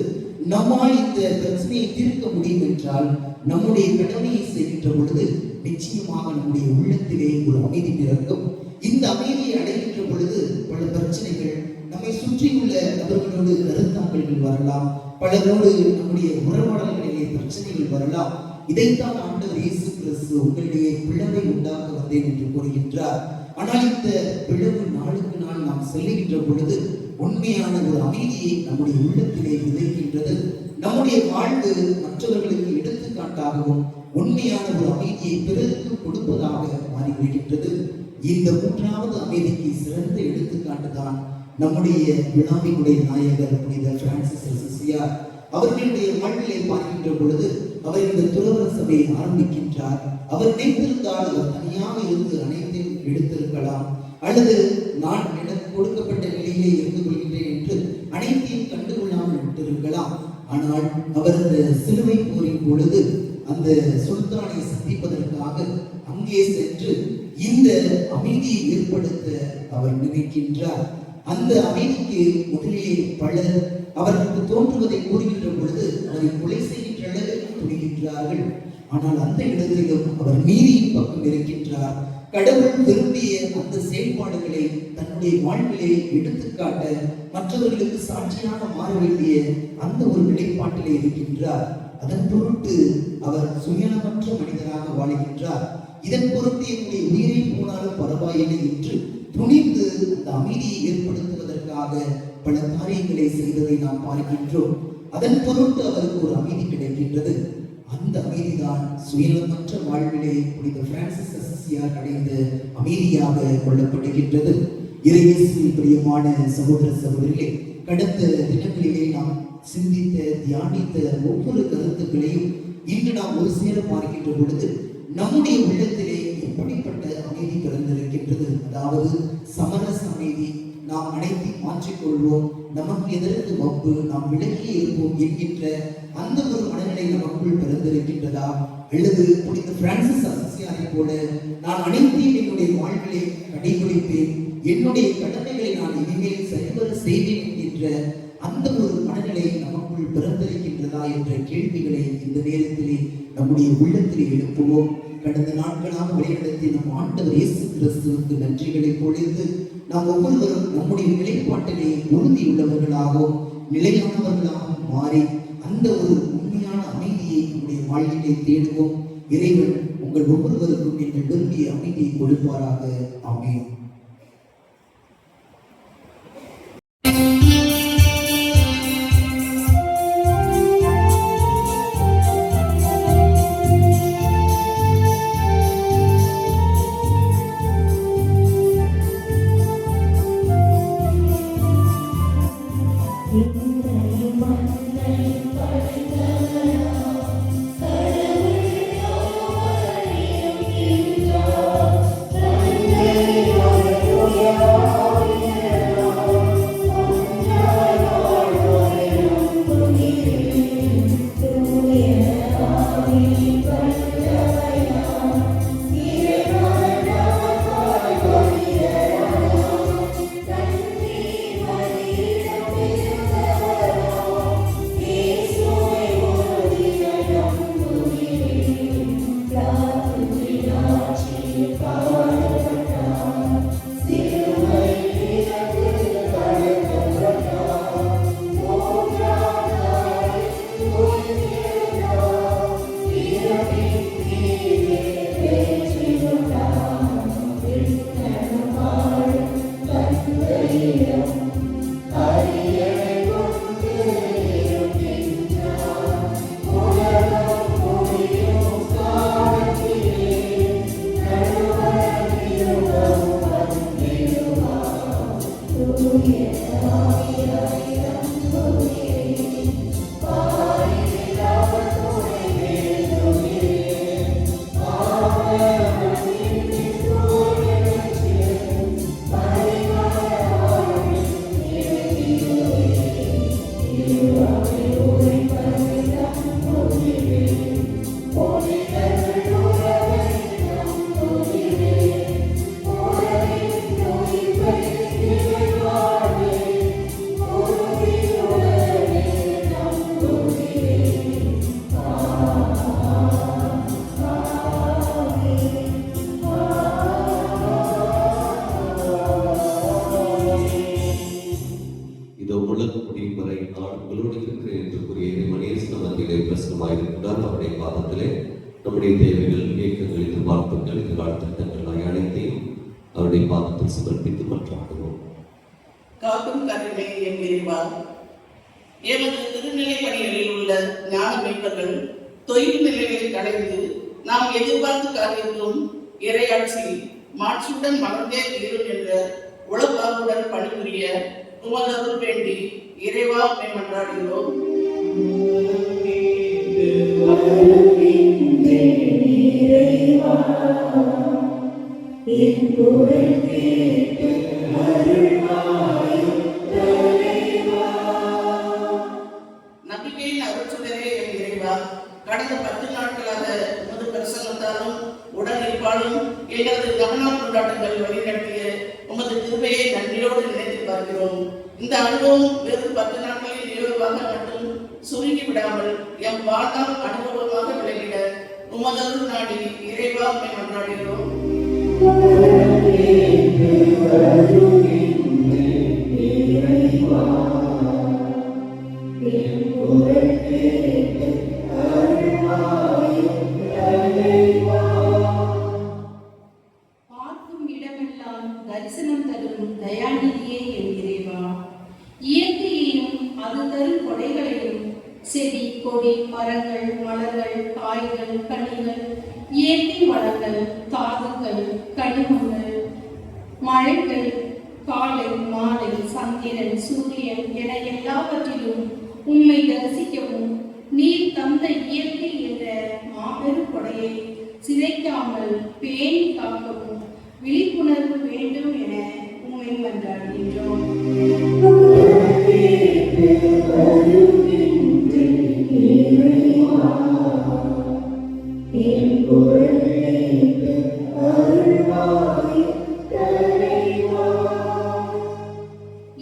நம்மால் இந்த பிரச்சனையை தீர்க்க முடியும் என்றால் நம்முடைய கடமையை செய்கின்ற பொழுது நிச்சயமாக நம்முடைய உள்ளத்திலே ஒரு அமைதி பிறக்கும். இந்த அமைதியை அடைகின்ற பொழுது பல பிரச்சனைகள், நம்மை சுற்றியுள்ள நபர்களோடு கருத்தாக்கல்கள் வரலாம், பலரோடு நம்முடைய உறவாடல்களிலே பிரச்சனைகள் வரலாம். இதைத்தான் ஆண்டவர் இயேசு கிறிஸ்து உங்களிடையே பிளவை உண்டாக்க வந்தேன் என்று கூறுகின்றார். ஆனால் இந்த பிளவு நாளுக்கு நாள் நாம் செல்லுகின்ற பொழுது உண்மையான ஒரு அமைதியை நம்முடைய உள்ளத்திலே விதைக்கின்றது. நம்முடைய வாழ்வு மற்றவர்களுக்கு எடுத்துக்காட்டாகவும் உண்மையான ஒரு அமைதியை பிறருக்கு கொடுப்பதாக மாறிவிடுகின்றது. இந்த 3வது அமைதிக்கு சிறந்த எடுத்துக்காட்டுதான் நம்முடைய விழாவினுடைய நாயகர் புனித பிரான்சிஸ் அசிசியார். அவர்களுடைய வாழ்விலை பார்க்கின்ற பொழுது அவர் இந்த துறவற சபையை ஆரம்பிக்கின்றார். அவர் நினைத்திருந்தால் அவர் தனியாக இருந்து அனைத்தையும் எடுத்திருக்கலாம், அல்லது நான் எனக்கு கொடுக்கப்பட்ட நிலையிலே இருந்து கொள்கின்றேன் என்று அனைத்தையும் கண்டுகொள்ளாமல் விட்டிருக்கலாம். ஆனால் அவர் அந்த சிலுவை போரின் பொழுது அந்த சுல்தானை சந்திப்பதற்காக அங்கே சென்று இந்த அமைதியை ஏற்படுத்த அவர் நினைக்கின்றார். அந்த அமைதிக்கு முதலிலே பலர் அவருக்கு தோன்றுவதை கூறுகின்ற பொழுது அவரை கொலை செய்கின்ற அளவிற்கு துணிகின்றார்கள். ஆனால் அந்த இடத்திலும் அவர் நீதியின் பக்கம் இருக்கின்றார். கடவுள் விரும்பிய அந்த செயல்பாடுகளை தன்னுடைய வாழ்விலே எடுத்துக்காட்ட மற்றவர்களுக்கு சாட்சியாக மாற வேண்டிய அந்த ஒரு நிலைப்பாட்டிலே இருக்கின்றார். அதன் பொருட்டு அவர் சுயநலமற்ற மனிதராக வாழ்கின்றார். இதன் பொருட்டு என்னுடைய உயிரை போனாலும் பரவாயில்லை என்று துணிந்து அந்த அமைதியை ஏற்படுத்துவதற்காக பல காரியங்களை செய்ததை நாம் பார்க்கின்றோம். அதன் பொருட்டு அவருக்கு ஒரு அமைதி கிடைக்கின்றது. அந்த அமைதிதான் சுயநலமற்ற வாழ்விலே புனித பிரான்சிஸ் அசிசியார் அடைந்த அமைதியாக கொள்ளப்படுகின்றது. இறையேசுவில் பிரியமான சகோதர சகோதரிகளே, கடந்த தினங்களிலே நாம் சிந்தித்த தியானித்த ஒவ்வொரு கருத்துக்களையும் இன்று நாம் ஒரு சேர பார்க்கின்ற பொழுது நம்முடைய உள்ளத்திலே எப்படிப்பட்ட அமைதி பிறந்திருக்கின்றது. அதாவது சமரச அமைதி. நாம் அனைத்தையும் மாற்றிக்கொள்வோம், நமக்கு எதற்கு வம்பு, நாம் விலகியே இருப்போம் என்கின்ற அந்த ஒரு மனநிலை நமக்குள் பிறந்திருக்கின்றதா? அல்லது புனித பிரான்சிஸ் அசிசியாரை போல நான் அனைத்தையும் என்னுடைய வாழ்விலே கடைபிடிப்பேன், என்னுடைய கடமைகளை நான் இனிமேல் சரிவர செய்வேன் என்கின்ற அந்த ஒரு மனநிலை நமக்குள் பிறந்திருக்கின்றதா என்ற கேள்விகளை இந்த நேரத்திலே நம்முடைய உள்ளத்திலே எழுப்புவோம். கடந்த நாட்களாக வழிநடத்தி நம் ஆண்டவர் இயேசு கிறிஸ்துவுக்கு நன்றிகளை பொழிந்து நாம் ஒவ்வொருவரும் நம்முடைய நிலைப்பாட்டிலே உறுதியுள்ளவர்களாகவும் நிலையானவர்களாகவும் மாறி அந்த ஒரு உண்மையான அமைதியை நம்முடைய வாழ்க்கையை தேடுவோம். இறைவன் உங்கள் ஒவ்வொருவருக்கும் நீங்கள் விரும்பிய அமைதியை கொடுப்பாராக. ஆமென். நம்முடைய பாதத்திலே நம்முடைய தேவைகள், இயக்கங்கள், எதிர்பார்ப்புகள், எதிர்கால திட்டங்கள் அனைத்தையும் அவருடைய பாதத்தில் சமர்ப்பித்து மன்றாடுவோம். காக்கும் கருணை என் இறைவா, எமது திருநிலை பணிகளில் உள்ள ஞான மெய்ப்பர்கள் தொய்வு நிலைகளை கடைந்து நாம் எதிர்பார்த்து காத்திருக்கும் இறையாட்சி மாட்சியுடன் மலர்ந்தே தீரும் என்ற உளப்பார்ப்புடன் பணிபுரிய உமதருள் வேண்டி இறைவா மன்றாடுகிறோம். நம்பிக்கையின் அருட்சுடரே என் இறைவா, கடந்த 10 நாட்களாக உமது பிரசன்னத்தாலும் உடன் இருப்பாலும் எங்களது கவனா கொண்டாட்டங்கள் வழிநடத்திய உமது கிருபையை நன்றியோடு நினைத்து பார்க்கிறோம். இந்த அனுபவம் வெறும் 10 நாட்களில் பேருருவாக மட்டும் சுருங்கி விடாமல் எம் வாழ்நாள் அனுபவமாக விளங்கிட உமதருள் நாடி இறைவா உம்மை மன்றாடுகிறோம். பார்க்கும் இடமெல்லாம் தரிசனம் தரும் தயாநிதியே என் இறைவா, இயற்கையையும் அது தரும் கொடைகளையும் செடி கொடி மரங்கள் மலர்கள் காய்கள் கனிகள் இயற்கை வளங்கள் தாதுக்கள் கனிமங்கள் மழைகள் காலை மாலை சந்திரன் சூரியன் என எல்லாவற்றிலும் உம்மை தரிசிக்கவும் நீர் தந்த இயற்கை என்ற மாபெரும் கொடையை சிதைக்காமல் பேணி காக்கவும் விழிப்புணர்வு வேண்டும் என உம்மை மன்றாடுகின்றோம்.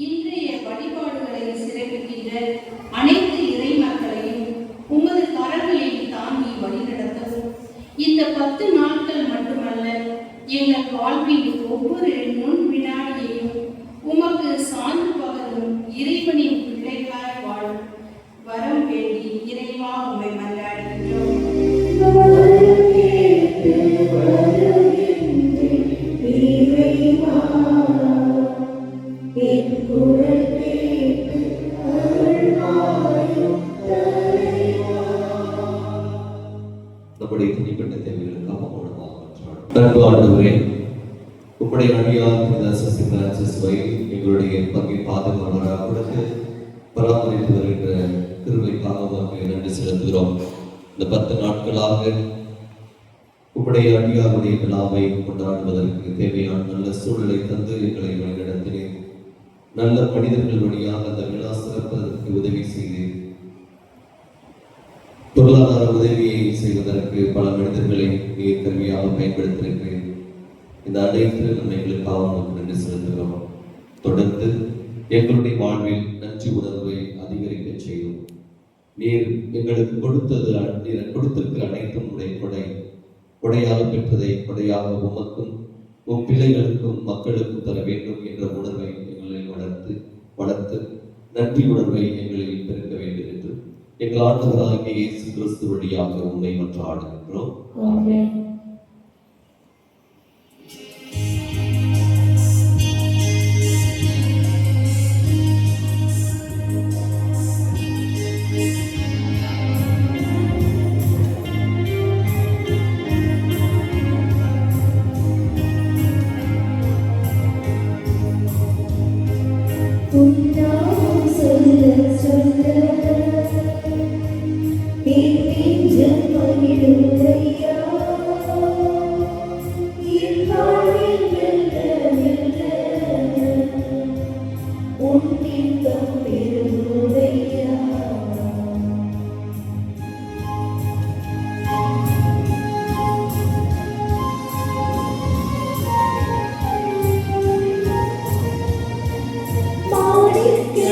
இன்றைய வழிபாடுகளை சிறப்பிக்கின்ற அனைத்து இறை மக்களையும் உமது கரங்களில் தாங்கி வழிநடத்தவும் இந்த 10 நாட்கள் மட்டுமல்ல எங்கள் வாழ்வின் ஒவ்வொரு நுண் வினாடியையும் உமக்கு சான்று பகரும் இறைவனின் பிள்ளைகளாய் வாழ வரம் வேண்டி இறைவா உம்மை மன்றாடுகின்றோம். நம்முடைய தனிப்பட்ட தேவைகளுக்காக மௌனமாக மன்றாடுவோம். அன்பு ஆண்டவரே, உம்முடைய அடியார் சசி பிரான்சிஸ் வை எங்களுடைய பங்கை பாதுகாவலராக கொடுத்து பராமரித்து வருகின்ற கிருபைக்காக உமக்கு நன்றி செலுத்துகிறோம். இந்த 10 நாட்களாக உம்முடைய அடியாருடைய விழாவை கொண்டாடுவதற்கு தேவையான நல்ல சூழலை தந்து எங்களை வழிநடத்தினேன். நல்ல மனிதர்கள் வழியாக அந்த விழா சிறப்பதற்கு உதவி செய்தேன். பொருளாதார உதவியை செய்வதற்கு பல மனிதர்களை நீர் கருவியாக பயன்படுத்தியிருக்கிறேன். இந்த அனைத்து நன்மைகளுக்காக உங்களுக்கு நன்றி செலுத்துகிறோம். தொடர்ந்து எங்களுடைய வாழ்வில் நன்றி உணர்வை அதிகரிக்க செய்யும். நீர் எங்களுக்கு கொடுத்திருக்கிற அனைத்தும் உடைய கொடையாக பெற்றதை கொடையாக உமக்கும் உம் பிள்ளைகளுக்கும் மக்களுக்கும் தர வேண்டும் என்ற உணர்வை எங்களில் வளர்த்து நன்றி உணர்வை எங்களில் பெருக்க வேண்டும் என்று எங்கள் ஆண்டவராகிய இயேசு கிறிஸ்து வழியாக உண்மை மன்றாடுகின்றோம். ஆமென்.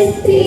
Thank you.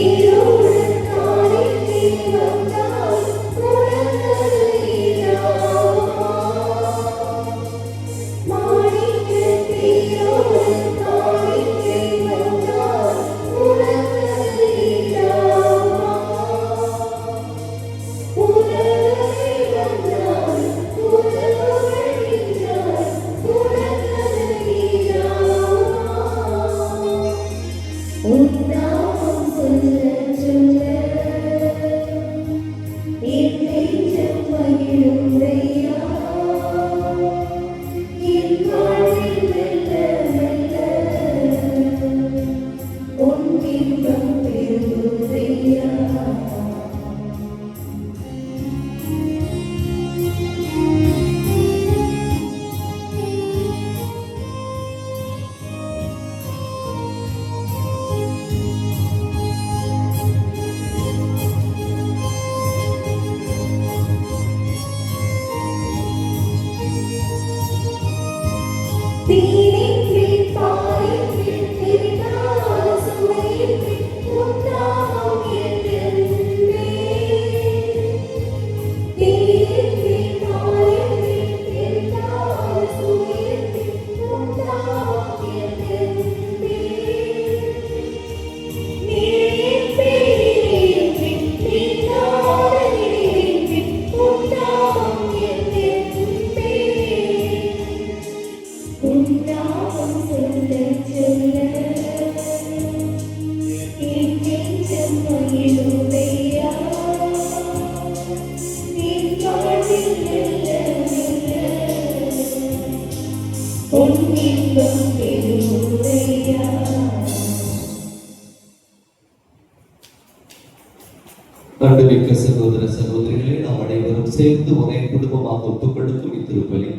அன்புமிக்க சகோதர சகோதரிகளே, நாம் அனைவரும் சேர்ந்து ஒரே குடும்பமாக ஒப்புக் கொடுக்கும் இத்திருப்பலி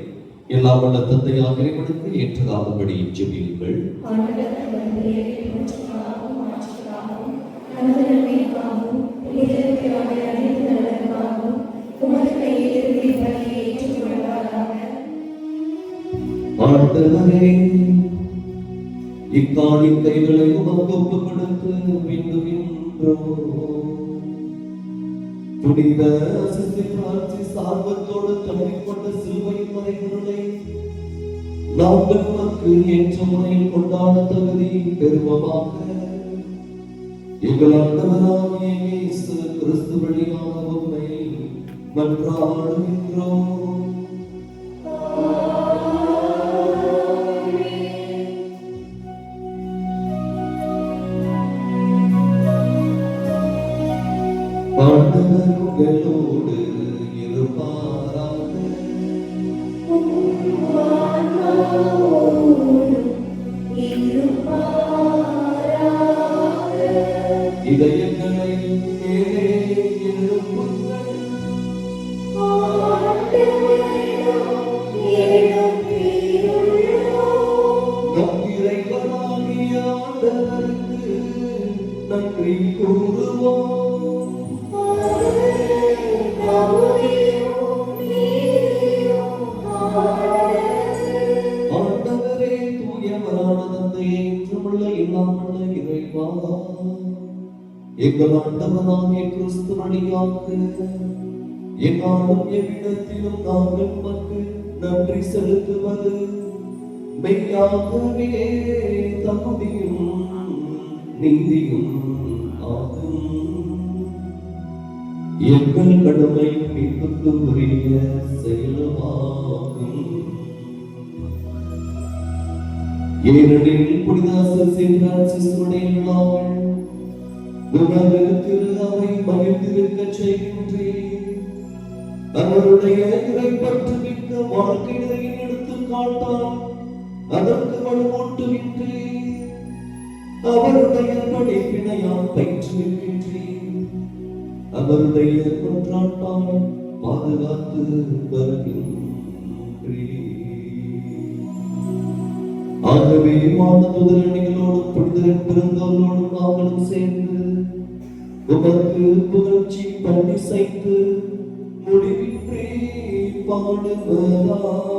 எல்லாம் வல்ல தந்தையாக இறைவனுக்கு ஏற்றதாகும்படி ஜெபியுங்கள். ஆண்டவரே, இக்காணிக்கைகளை உமக்கு ஒப்புக் கொடுத்து வேண்டுகின்றோம். புனித அசிஸ்தி பிரான்சிஸ் ஆர்வத்தோடு தழுவிக்கொண்ட சிலுவையின் மறைபொருளை நாங்கள் உமக்கு ஏற்ற முறையில் கொண்டாட தகுதி பெறுவோமாக. எங்கள் ஆண்டவராகிய இயேசு கிறிஸ்து வழியாக உம்மை மன்றாடுகின்றோம். ஆண்டவர்களோடு இருப்பாராக. இதயங்களை மேலே எழுப்புங்கள். நம் இறைவனாகிய ஆண்டவருக்கு நன்றி கூறுவோம். ஆண்டவரே, தூயவரான தந்தையே, என்றுமுள்ள இல்லாமல் இறைவா, எங்கள் ஆண்டவராகிய கிறிஸ்து வழியாக என்னாலும் எவ்விடத்திலும் நாங்கள் உமக்கு நன்றி செலுத்துவது மெய்யாகவே தகுதியும் நீதியும் ஆகும். எங்கள் கடமை மீட்புக்கு உரிய செயலுமாகும். ஏனெனில் புனித அசிஸ்தி பிரான்சிஸுடைய நாள் உமது திரு அவை மகிழ்ந்திருக்கச் செய்கின்றேன். அவருடைய இறைப்பற்று மிக்க வாழ்க்கை நெறியின் எடுத்துக்காட்டால் அதற்கு வலுவூட்டுகின்றேன். அவருடைய படிப்பினையால் பயிற்றுவிக்கின்றேன். அவருடைய கொன்றாட்டால் பாதுகாத்து வருகின்றேன். ஆகவே வானதூதரணிகளோடும் புனிதர் பிறந்தோரோடும் நாங்களும் சேர்ந்து உமக்கு புகழ்ச்சி பண்ணி செய்து முடிவின்றே பாடுவதாவது.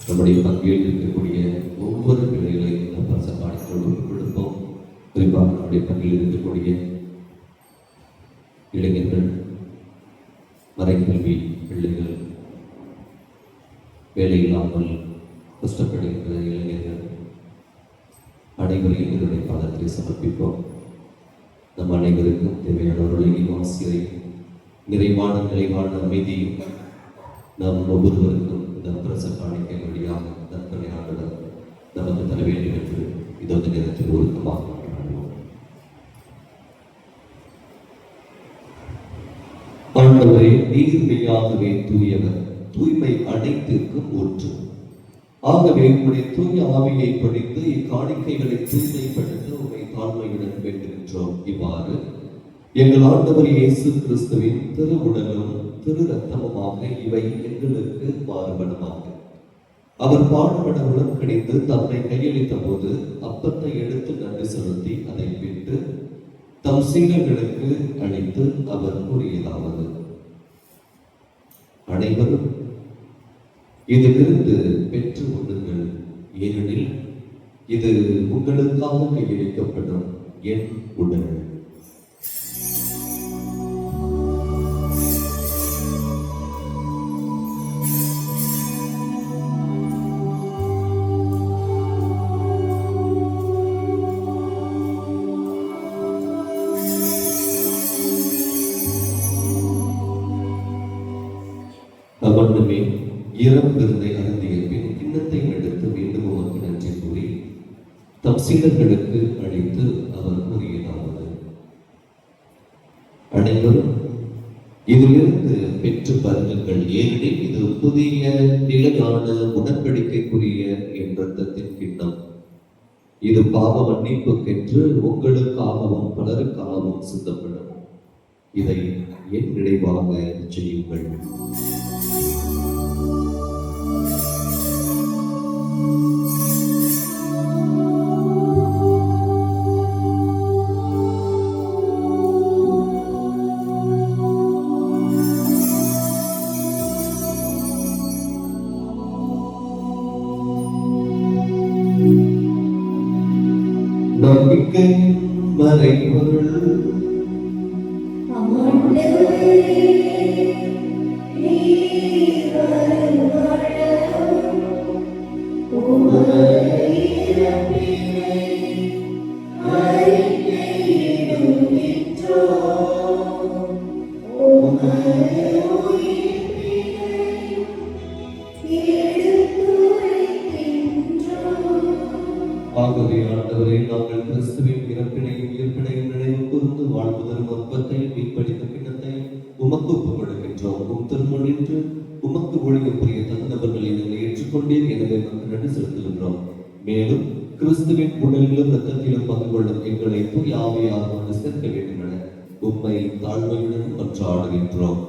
நம்முடைய பங்கில் இருக்கக்கூடிய ஒவ்வொரு பிள்ளைகளையும் பரிசு பாடத்தோடு கொடுப்போம். குறிப்பாக நம்முடைய பள்ளியில் இருக்கக்கூடிய இளைஞர்கள், மறைக்கல்வி பிள்ளைகள், வேலை இல்லாமல் கஷ்டப்படுகின்ற இளைஞர்கள் அனைவரையும் இதனுடைய பாதத்தை சமர்ப்பிப்போம். நம் அனைவருக்கும் தேவையான ஒரு ஆசிரியை நிறைவான நிலைவான அமைதியும் நாம் ஒவ்வொருவருக்கும் இந்த பிரச காணிக்கை வழியாக தற்பனை ஆண்டவர் நமக்கு தர வேண்டும் என்று இதோட நேரத்தில் ஒழுக்கமாக கொண்டாடுவோம். ஆண்டவரே, நீர் மெய்யாகவே தூயவர், தூய்மை அனைத்திற்கும் ஒன்று. ஆகவே உங்களுடைய தூய ஆவியை படித்து இக்காணிக்கைகளை தூய்மைப்படுத்த உண்மை தாழ்மையுடன் வேண்டுகின்றோம். இவ்வாறு எங்கள் ஆண்டவர் இயேசு கிறிஸ்துவின் திரு உடலும் திரு ரத்தமுமாக இவை எங்களுக்கு மாறுபடுமாக. அவர் பாடுபடவுடன் கிடைத்து தம்மை கையளித்த போது அப்பத்தை எடுத்து நன்றி செலுத்தி அதை விட்டு தம் சீடர்களுக்கு அளித்து அவர் கூறியதாவது: அனைவரும் இதிலிருந்து பெற்று உண்ணுங்கள், ஏனெனில் இது உங்களுக்காக கையளிக்கப்படும் என் உடல். அவனுமே இரவு விருந்தை அருந்திய பின் கிண்ணத்தை எடுத்து மீண்டும் உமக்கு நன்றி கூறி தம் சீடர்களுக்கு அளித்து அவர் கூறியதாவது: அனைவரும் இதிலிருந்து பெற்று பருகுங்கள், ஏனெனில் இது புதிய நிலையான உடன்படிக்கைக்குரிய என் இரத்தத்தின் கிண்ணம். இது பாவ மன்னிப்புக்கென்று உங்களுக்காகவும் பலருக்காகவும் சித்தப்படும். இதை என் நினைவாக செய்யுங்கள். நம்பிக்கை மறைபொருள் ஆகவே ஆண்டவரே, நாங்கள் கிறிஸ்துவின் இறப்பினையும் உயிர்ப்பினையும் நினைவு கூர்ந்து வாழ்வதற்கு அப்பத்தை மீன்படித்த கிண்ணத்தை உமக்கு ஒப்புக் கொடுக்கின்றோம். உம் திருமணின்று உமக்கு ஒழுங்கு புரிய தகுந்தவர்களை நாங்கள் ஏற்றுக்கொண்டேன், எனவே நாங்கள் நன்றி செலுத்துகின்றோம். மேலும் கிறிஸ்துவின் உடலிலும் இரத்தத்திலும் பங்கு கொள்ளும் எங்களை தூய ஆவியானவர் சேர்க்க வேண்டும் என உம்மை தாழ்மையுடன் மன்றாடுகின்றோம்.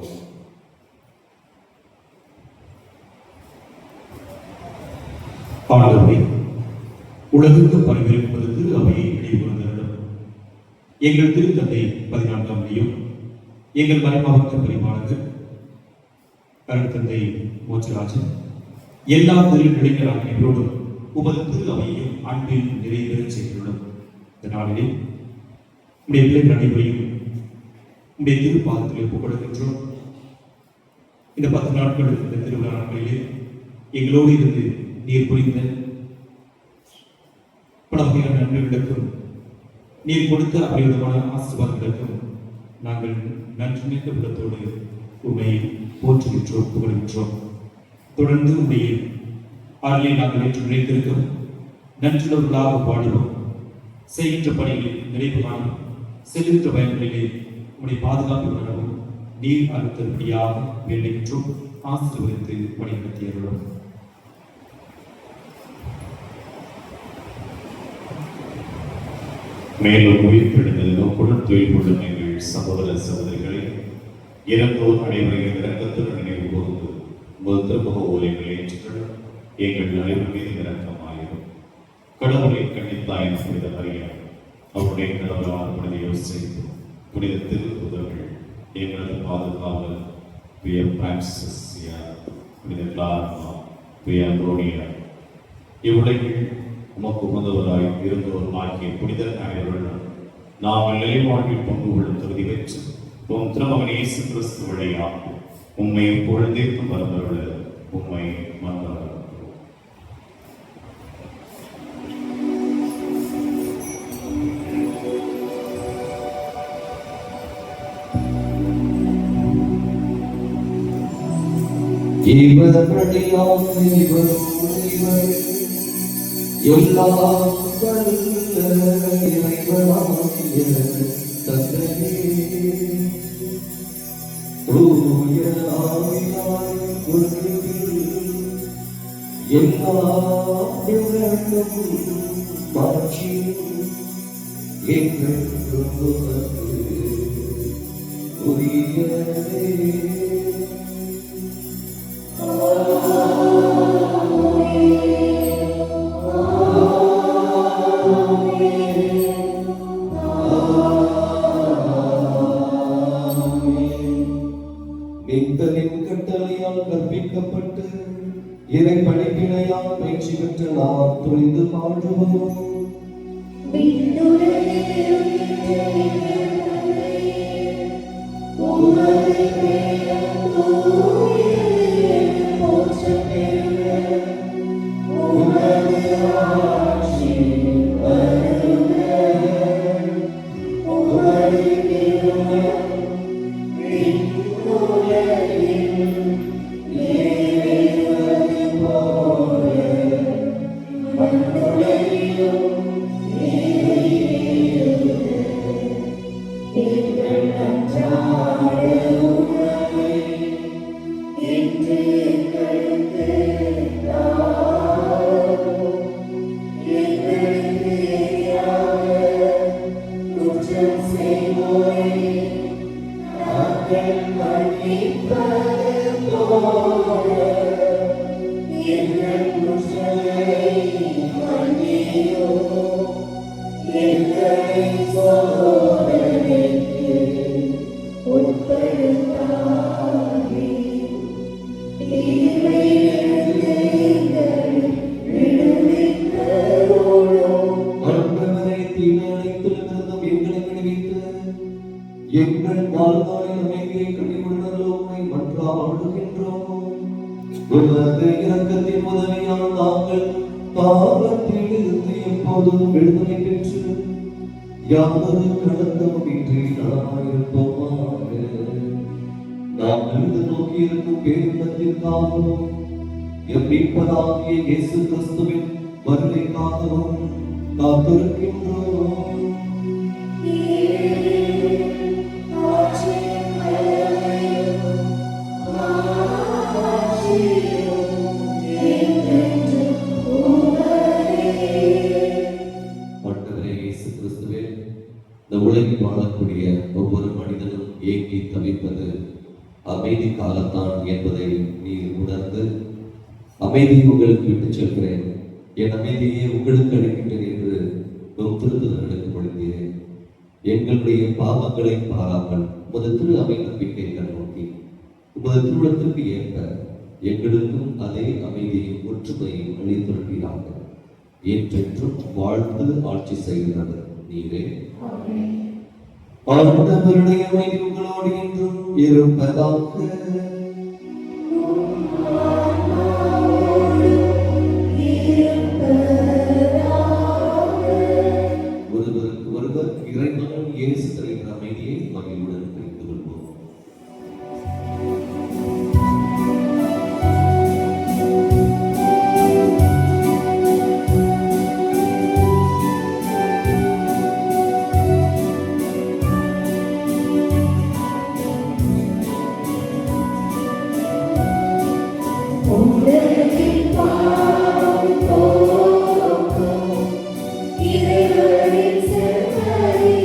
ஆண்டவரே, உலகுக்கு பரவிருப்பது திரு அவையை இடைபெறுதலும் எங்கள் திருத்தந்தை 14ஆம் லீயோ, எங்கள் மறைமாவட்ட பரிமாணர்கள் அருட்தந்தை மோட்சராஜன், எல்லா திரு இளைஞராக எங்களோடும் உமது திரு அவையையும் அன்பில் நிறைவேறச் செய்துள்ளோம். இந்த நாளிலே உடைய பிள்ளைகள் அனைவரையும் உடைய திருப்பாதத்தில் ஒப்புக்கொடுக்கின்றோம். இந்த 10 நாட்கள் இந்த திருவிழா நாட்களிலே எங்களோடு இருந்து நீர் புரிந்த பல வகையான நன்மைகளுக்கும் நீர் கொடுத்த அபரிவிதமான ஆசீர்வாதங்களுக்கும் நாங்கள் நன்றி நிறைந்த உள்ளத்தோடு உண்மை போற்றுகின்றோம், புகழ்கின்றோம். தொடர்ந்து உடைய அருளை நாங்கள் ஏற்று நினைத்திருக்கிறோம். நன்றியுள்ளவர்களாக பாடுவோம். செய்கின்ற பணிகளில் நிறைவு காணும், செல்கின்ற பயன்களிலே உடைய பாதுகாப்பு உணரவும் நீர் அழுத்தபடியாக வேண்டுகின்றோம். ஆசீர்வதித்து பணி நடத்தியவர்களும் மேலும் உயிர்த்தெழுந்தது நோக்குடன் தொழில் கொள்ளும் எங்கள் சகோதர சகோதரிகளை இறந்தோர் அனைவரையும் இரக்கத்துடன் நினைவு கூர்ந்து முதல் திருமுக ஓலைகளை ஏற்றுக்கொள்ள எங்கள் அனைவர் மீது இரக்கமாயிரும். கடவுளை கண்டித்தாயின் புனித மரியாதை, அவருடைய கடவுளான புனித யோசேப்பு, புனித திருத்தூதர்கள், எங்களது பாதுகாவல் பிரான்சிஸ், புனித கிளாரா, இவ்வுலகில் உமக்கு உகந்தவராய் இருந்தோர் ஆகிய புனிதர் அனைவருடன் நாங்கள் நிலைவாழ்வில் பங்கு கொள்ளும் தகுதி பெற்று உம் திருமகன் இயேசு கிறிஸ்து வழியாக உம்மை பொழுதேற்கும் வரவருள உம்மை மன்றாடுகிறோம். இவர் வழியாக இவர் எல்லாம் வல்ல இறைவனாகிய தந்தையே, தூய ஆவியார் ஒருவரில் எல்லா புகழும் மாட்சியும் என்றென்றும் உமக்கு உரியதே. மீட்பரின் கட்டளையால் கற்பிக்கப்பட்டு இறை பணிப்பினையால் பயிற்சி பெற்ற நாம் துணிந்து வாழ்வோம். எங்கள் வாழ்நாளில் அமைதியை கண்டிவிடுவதை மன்றாடுகின்றோம். உமது இரக்கத்தின் உதவியால் நாங்கள் பாவத்தில் இருந்து எப்போதும் விடுதலை பெற்று யாவது கலக்கமின்றி நலமாயிருப்போமாக. நாம் எழுந்து நோக்கி இருக்கும் பேரின்பத்திற்காகவும் எம் மீட்பராகிய இயேசு கிறிஸ்துவின் வருகைக்காகவும் காத்திருக்கின்றோம். உலகில் வாழக்கூடிய ஒவ்வொரு மனிதனும் ஏங்கி தவிப்பது அமைதி காலத்தான் என்பதை நீ உணர்ந்து அமைதியை உங்களுக்கு விட்டுச் செல்கிறேன், என் அமைதியை உங்களுக்கு அளிக்கின்றேன் என்று திருத்துதலுக்கு மொழிந்தேன். எங்களுடைய பாவங்களை பாராமல் உமது திரு அவை நம்பிக்கைகள் நோக்கி உமது திருமணத்திற்கு ஏற்ப எங்களுக்கும் அதே அமைதியும் ஒற்றுமையும் அளித்திருக்கிறாங்க. என்றென்றும் வாழ்ந்து ஆட்சி செய்கிறது நீரே. ஆண்டவருடைய அமைதி உங்களோடு என்றும் இருப்பதாக. ஒருவருக்கு ஒருவர் இறைவன் இயேசு தருகிற அமைதியை மகிழ்வுடன் புரிந்து கொள்வோம். இறைவனின் செல்வரே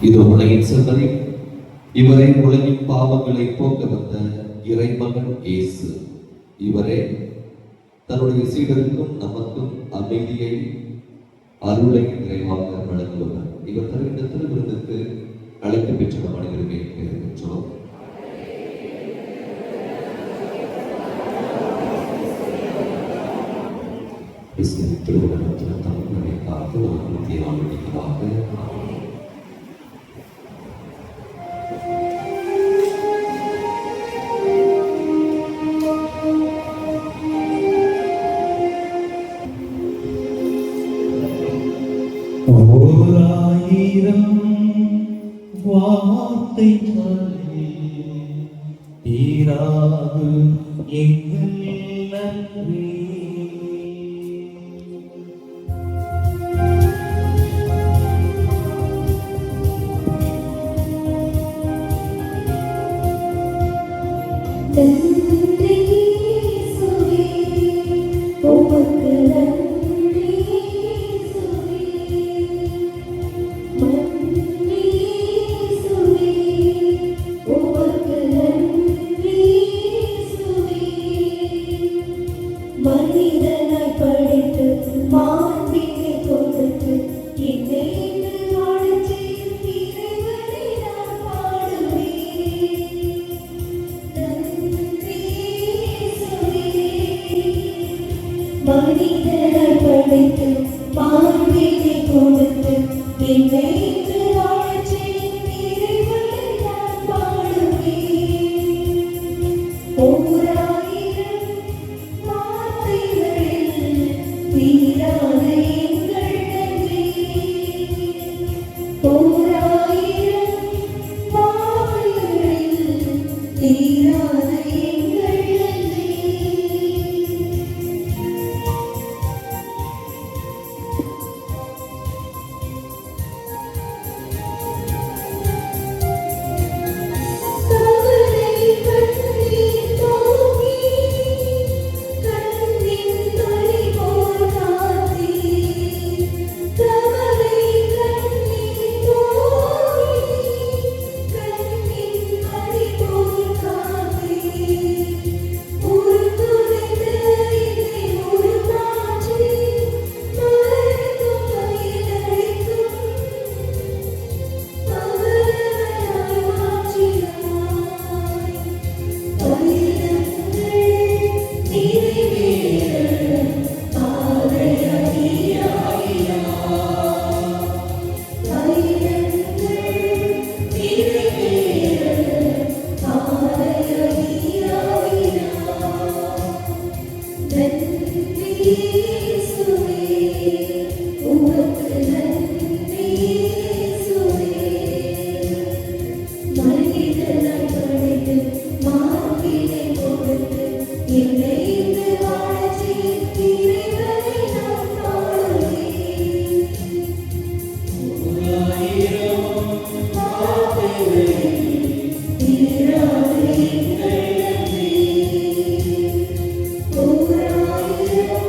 இது உலகின் செல்வரை, இவரே உலகின் பாவங்களை போக்க வந்த இறைமகன் இயேசு. இவரே தன்னுடைய சீடருக்கும் நமக்கும் அமைதியை அருளை நிறைவாக வழங்குபவர். இவர் தருகின்ற திருவிருந்துக்கு அழைத்து பெற்ற நம் அனைவருமே பெற்றோம். திருவிழத்தில் தமிழை காத்து நமக்கு தீராமல் நிற்கிறார்கள். ஓராயிரம் வார்த்தை தீராது எங்கள் நன்றி. நன்றி இயேசுவே, உமக்கு நன்றி இயேசுவே. நன்றி இயேசுவே, உமக்கு நன்றி இயேசுவே. மனிதனாய் படைத்து மாண்பினை கொடுத்து என்னை இன்று வாழச் செய்யும் இறைவனை நான் பாடுவேன். மனிதனாய் படைத்து மாண்பினை கொடுத்து என்னை இன்று வாழச் செய்யும் இறைவனை நான் பாடுவேன். ஓராயிரம் வார்த்தைகளில் தீராத எங்கள் நன்றி. ஓராயிரம் வார்த்தைகளில் தீராத எங்கள் நன்றி. கவலை கண்ணீர் தோங்கி கண்ணின் மணி போல் காத்தீ. கவலை கண்ணீர் தோங்கி கண்ணின் மணி போல் காத்தீ. உருகுலைந்த என்னை உருமாற்றி மலர்க்கும் மயிலழைக்கும் மகளவனாய் மாற்றினாய். பலிதங்கள் நிறைவேற பாதையாயினாய். பலிதங்கள் நிறைவேற பாதையாயினாய். நன்றி இயேசுவே, உமக்கு நன்றி இயேசுவே. மனிதனாய் படைத்து மாண்பினை கொடுத்து என்னை இன்று வாழச் செய்யும் இறைவனை நான் பாடுவேன். ஓராயிரம் வார்த்தைகளில் தீராத எங்கள் நன்றி. ஓராயிரம்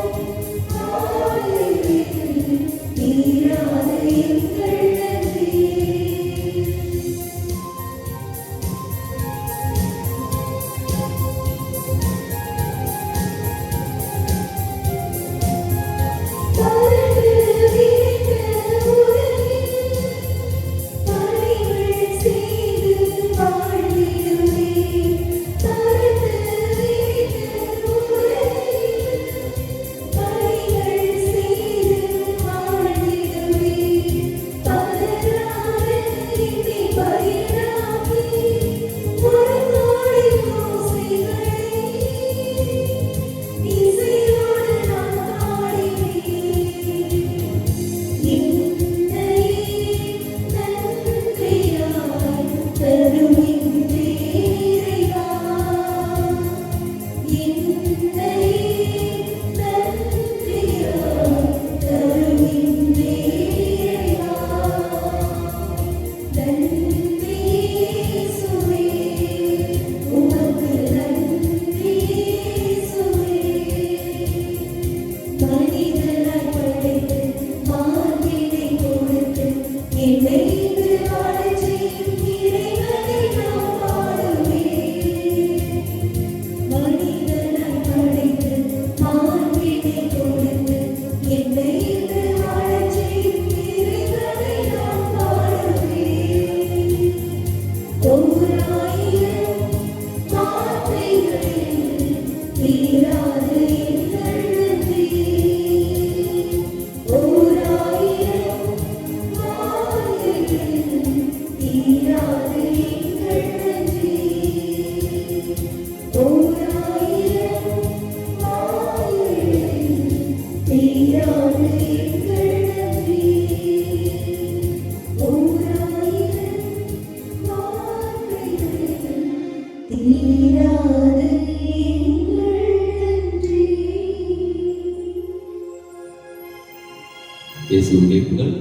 இயேசுவுக்கே புகழ்,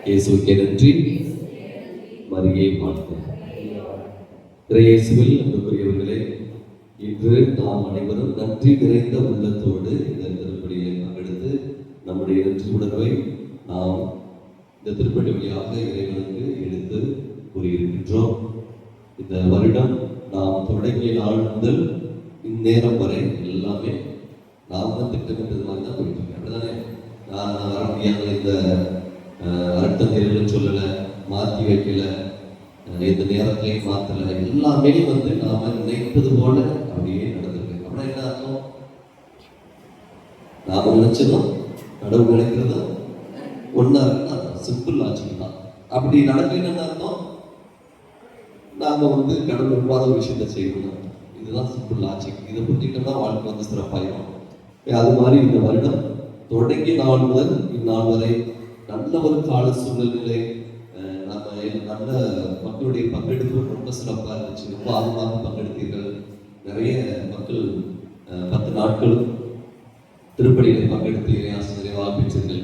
இயேசுவுக்கே நன்றி, மரியே வாழ்க. இயேசுவில் அன்புக்குரியவர்களே, இன்று நாம் அனைவரும் நன்றி நிறைந்த உள்ளத்தோடு இந்த திருப்பலியை பங்கெடுத்து நம்முடைய நன்றி உணர்வை நாம் இந்த திருப்பலி வழியாக இறைவனுக்கு எடுத்து கூறியிருக்கின்றோம். இந்த வருடம் நாம் தொடங்கிய நாள் முதல் இந்நேரம் வரை எல்லாமே நாம் தான் திட்டமிட்டது மாதிரி தான் போயிட்டு இருக்கேன். அப்படிதானே? நான் ஆரம்பியாக இந்த அர்த்தம் சொல்லலை, மாற்றி வைக்கல, இந்த நேரத்திலையும் மாற்றலை, எல்லாமே நாம நினைப்பது போல அப்படியே நடந்திருக்கு. அப்படின்னா என்ன அர்த்தம்? நாம நினைச்சதும் கடவுள் நினைக்கிறதும் ஒன்னா இருக்குன்னா சிம்பிள் லாஜிக் தான். அப்படி நடக்கலன்னு அர்த்தம் நாம கடவுள் விரும்பாத ஒரு விஷயத்த செய்யணும். இதுதான் சிம்பிள் லாஜிக். இதை புரிஞ்சுக்கிட்டோம்னா வாழ்க்கை சிறப்பாயிரும். அது மாதிரி இந்த வருடம் தொடங்கிய நாள் முதல் இந்நாள் வரை நல்ல ஒரு கால சூழ்நிலை, நம்ம நல்ல மக்களுடைய பங்கெடுப்பு ரொம்ப சிறப்பாக இருந்துச்சு. ரொம்ப ஆர்வமாக பங்கெடுத்தீர்கள். நிறைய மக்கள் 10 நாட்களும் திருப்பலிகளை பங்கெடுத்து நிறைவாக பெற்றீர்கள்.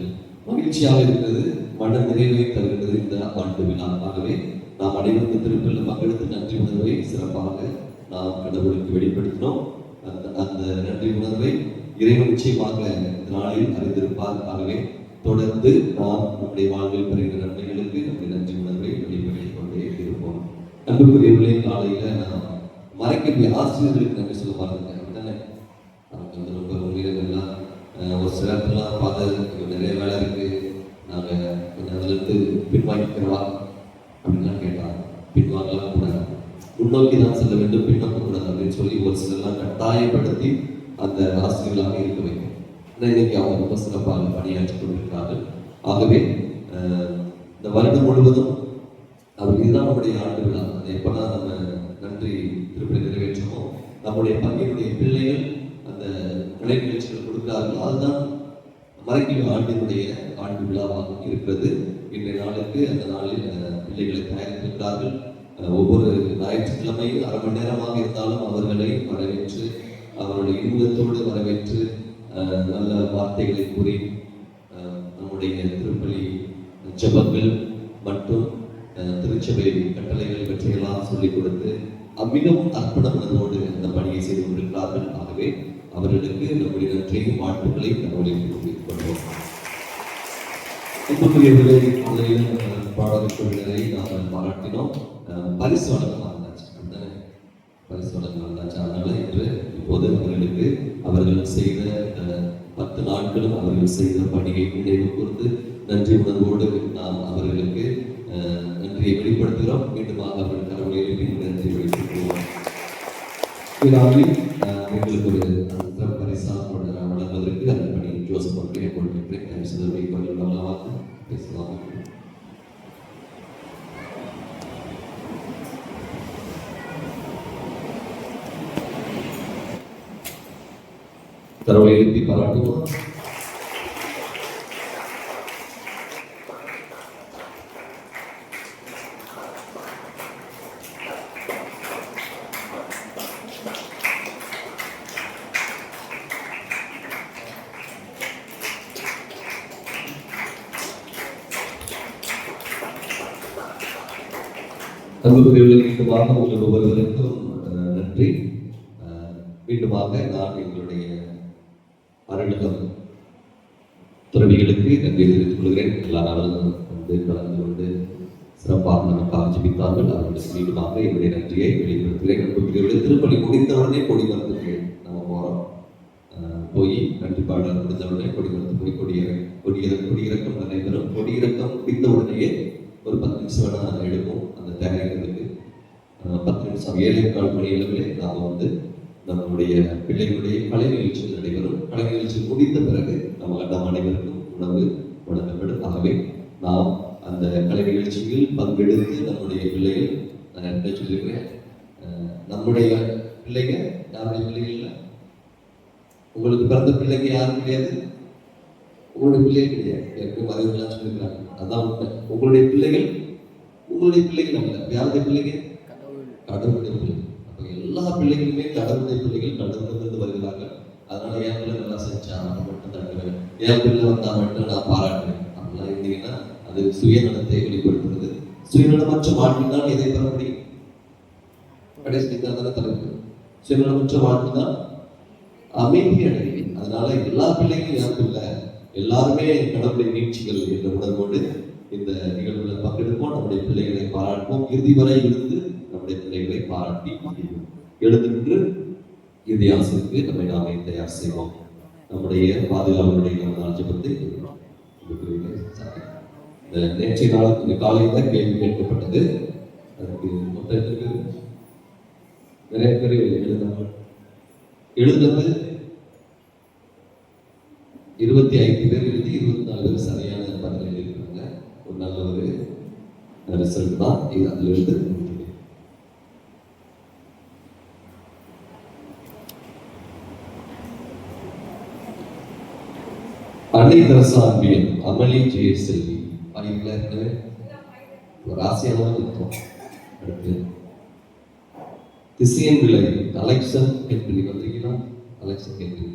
மகிழ்ச்சியாக இருக்கிறது, மன நிறைவை தருகிறது இந்த ஆண்டு விழா. ஆகவே நாம் அனைவரும் திருப்பலியில் பங்கெடுத்து நன்றி உணர்வை சிறப்பாக நாம் கடவுளுக்கு வெளிப்படுத்தினோம். அந்த நன்றி உணர்வை இறைவன் நிச்சயமாக இந்த நாளில் அறிந்திருப்பார். ஆகவே தொடர்ந்து நாம் நம்முடைய வாழ்வில் பெறுகிற நன்மைகளுக்கு நம்முடைய நன்றி உணர்வை வெளிப்படுத்திக் கொண்டே இருப்போம். அன்புக்குரியவர்களே, காலையில நான் மறைக்கக்கூடிய ஆசிரியர்களுக்கு நன்றி சொல்ல பாருங்க. அப்படித்தானே? நமக்கு ரொம்ப உயிரினங்கள்லாம் ஒரு சிலர்லாம் பார்த்து நிறைய வேலை இருக்கு, நாங்கள் கொஞ்சம் அதிலிருந்து பின்வாங்கிக்கிறவா அப்படின்லாம் கேட்டாங்க. பின்வாங்கலாம் கூடாது, முன்னோக்கி தான் செல்ல வேண்டும், பின்னோக்க கூடாது அப்படின்னு சொல்லி ஒரு சிலர்லாம் கட்டாயப்படுத்தி அந்த ஆசிரியர்களாக இருக்க வைக்கும். இன்னைக்கு அவங்க ரொம்ப சிறப்பாக பணியாற்றி கொண்டிருக்கிறார்கள். ஆகவே இந்த வருடம் முழுவதும் அவர் இதுதான் நம்முடைய ஆண்டு விழா. அதை எப்போதான் நம்ம நன்றி திருப்பி நிறைவேற்றமோ, நம்முடைய பங்கினுடைய பிள்ளைகள் அந்த கலை நிகழ்ச்சிகள் கொடுக்கிறார்களோ, அதுதான் மறைக்கிற ஆண்டினுடைய ஆண்டு விழாவாக இருக்கிறது. இன்றைய நாளுக்கு அந்த நாளில் பிள்ளைகளை தயாரித்திருக்கிறார்கள். ஒவ்வொரு ஞாயிற்றுக்கிழமையும் 1/2 மணி நேரமாக இருந்தாலும் அவர்களை வரவேற்று, அவருடைய இன்பத்தோடு வரவேற்று, நல்ல வார்த்தைகளை கூறி, நம்முடைய திருப்பலி ஜெபங்கள் மற்றும் திருச்சபை கட்டளைகள் இவற்றையெல்லாம் சொல்லிக் கொடுத்து மிகவும் அர்ப்பண மனதோடு அந்த பணியை செய்து கொண்டிருக்கிறார்கள். ஆகவே அவர்களுக்கு நம்முடைய நன்றியும் வாழ்த்துக்களை கடவுளில் கொள்வோம். அன்புக்குரியவர்களே, காலையில் பாடல் குழுவினரை நாம் பாராட்டினோம். பரிசு வழங்கமாக இருந்தாச்சு. பரிசு வழங்க வந்தாச்சு. அதனால இன்று இப்போது அவர்களுக்கு அவர்கள் செய்த 10 நாட்களும் அவர்கள் செய்த பணியை நினைவு கூர்ந்து நன்றி உணர்வோடு நாம் அவர்களுக்கு நன்றியை வெளிப்படுத்துகிறோம். மீண்டுமாக அவர்கள் கடவுளை நன்றி வெளிப்படுத்துவோம். விழாவில் எங்களுக்கு ஒரு சிறப்பு பரிசாக வழங்குவதற்கு அந்த பணி ஜோசப் அவர்களை கொடுக்கிறேன். பேசலாம். கடவுளை எழுப்பி பாராட்டுவோம். அன்புக்குரியவர்களுக்கு மீண்டுமாக உங்கள் ஒவ்வொருவருக்கும் நன்றி. மீண்டுமாக நான் எங்களுடைய அருளகம் துறவிகளுக்கு நன்றி தெரிவித்துக் கொள்கிறேன். எல்லா நாளும் கலந்து கொண்டு சிறப்பாக நமக்காக ஜெபித்தார்கள். அவர்களுக்கு மீண்டுமாக என்னுடைய நன்றியை வெளிப்படுத்துகிறேன். அன்புக்குரியவர்களே, திருப்பலி முடிந்தவுடனே கொடிமரத்துக்கு நம்ம போகிறோம். போய் நன்றி பாடல் முடிந்தவுடனே கொடிமரத்து போய் கொடியிறக்கம் நடைபெறும். கொடியிறக்கம் முடிந்த உடனேயே ஒரு 10 நிமிஷம் வேணா எடுக்கும் அந்த தயாரிக்கிறதுக்கு. 10 நிமிஷம் 7:15 மணி அளவிலே நாம் நம்முடைய பிள்ளைகளுடைய கலை நிகழ்ச்சிகள் நடைபெறும். கலை நிகழ்ச்சி முடிந்த பிறகு நம் அனைவருக்கும் உணவு வழங்கப்படும். ஆகவே நாம் அந்த கலை நிகழ்ச்சியில் பங்கெடுத்து நம்முடைய பிள்ளைகள், நான் என்ன சொல்லியிருக்கிறேன், நம்முடைய பிள்ளைங்க யாருடைய பிள்ளைகள் இல்லை, உங்களுக்கு பிறந்த பிள்ளைங்க யாரும் கிடையாது, உங்களுடைய பிள்ளைகள் கிடையாது. எனக்கு மறைவுலாம் சொல்லியிருக்கிறாங்க. அதான் உண்மை. உங்களுடைய பிள்ளைகள் அல்ல, யாருடைய பிள்ளைங்க? கடவுளுடைய பிள்ளைகள். அப்போ எல்லா பிள்ளைகளுமே கடவுளுடைய பிள்ளைகள், கடவுளிலிருந்து வருகிறார்கள். அதனால என் பிள்ளை நல்லா வாசிச்சா அவனை மட்டும் தட்டுவேன், என் பிள்ளை வந்தா மட்டும் நான் பாராட்டுவேன் அப்படிலாம் இருந்தீங்கன்னா அது சுயநலத்தை வெளிப்படுத்துறது. சுயநலமற்ற வாழ்வில் தான் எதை பெற முடியும்? கடைசி தானே தலைப்பு. சுயநலமற்ற வாழ்வில் தான் அமைதி அடையும். அதனால எல்லா பிள்ளைகளும் என் பிள்ளை, எல்லாருமே கடவுளுடைய நீட்சிகள் என்ற உணர்வோடு இந்த நிகழ்வுல பங்கெடுப்போம். நம்முடைய பிள்ளைகளை பாராட்டுவோம். இறுதி வரை இருந்து நம்முடைய பிள்ளைகளை பாராட்டி எழுந்து இறுதி ஆசிரியருக்கு நம்மை நாமே தயார் செய்வோம். நம்முடைய பாதுகாவலுடைய நாள் ஜெபத்தை இந்த நேற்றைய நாள் இந்த காலையில கேள்வி கேட்கப்பட்டது. அதுக்கு மொத்தத்துக்கு நிறைய பேர் எழுதுனது 25 பேர் எழுதி 24 பேர் சரியான பதில் எழுதியிருக்காங்க. ஒரு நல்ல ஒரு ரிசல்ட் தான் இது. அதுல இருந்து அன்னை தெரசா அன்பியன், அமளி ஜெயசெல்வி பாருங்களா இருக்கவே ஒரு ஆசையான இருக்கும். அடுத்து திசையன் விலை அலெக்சன் ஹென்றி வந்தீங்கன்னா அலெக்சன் ஹென்றி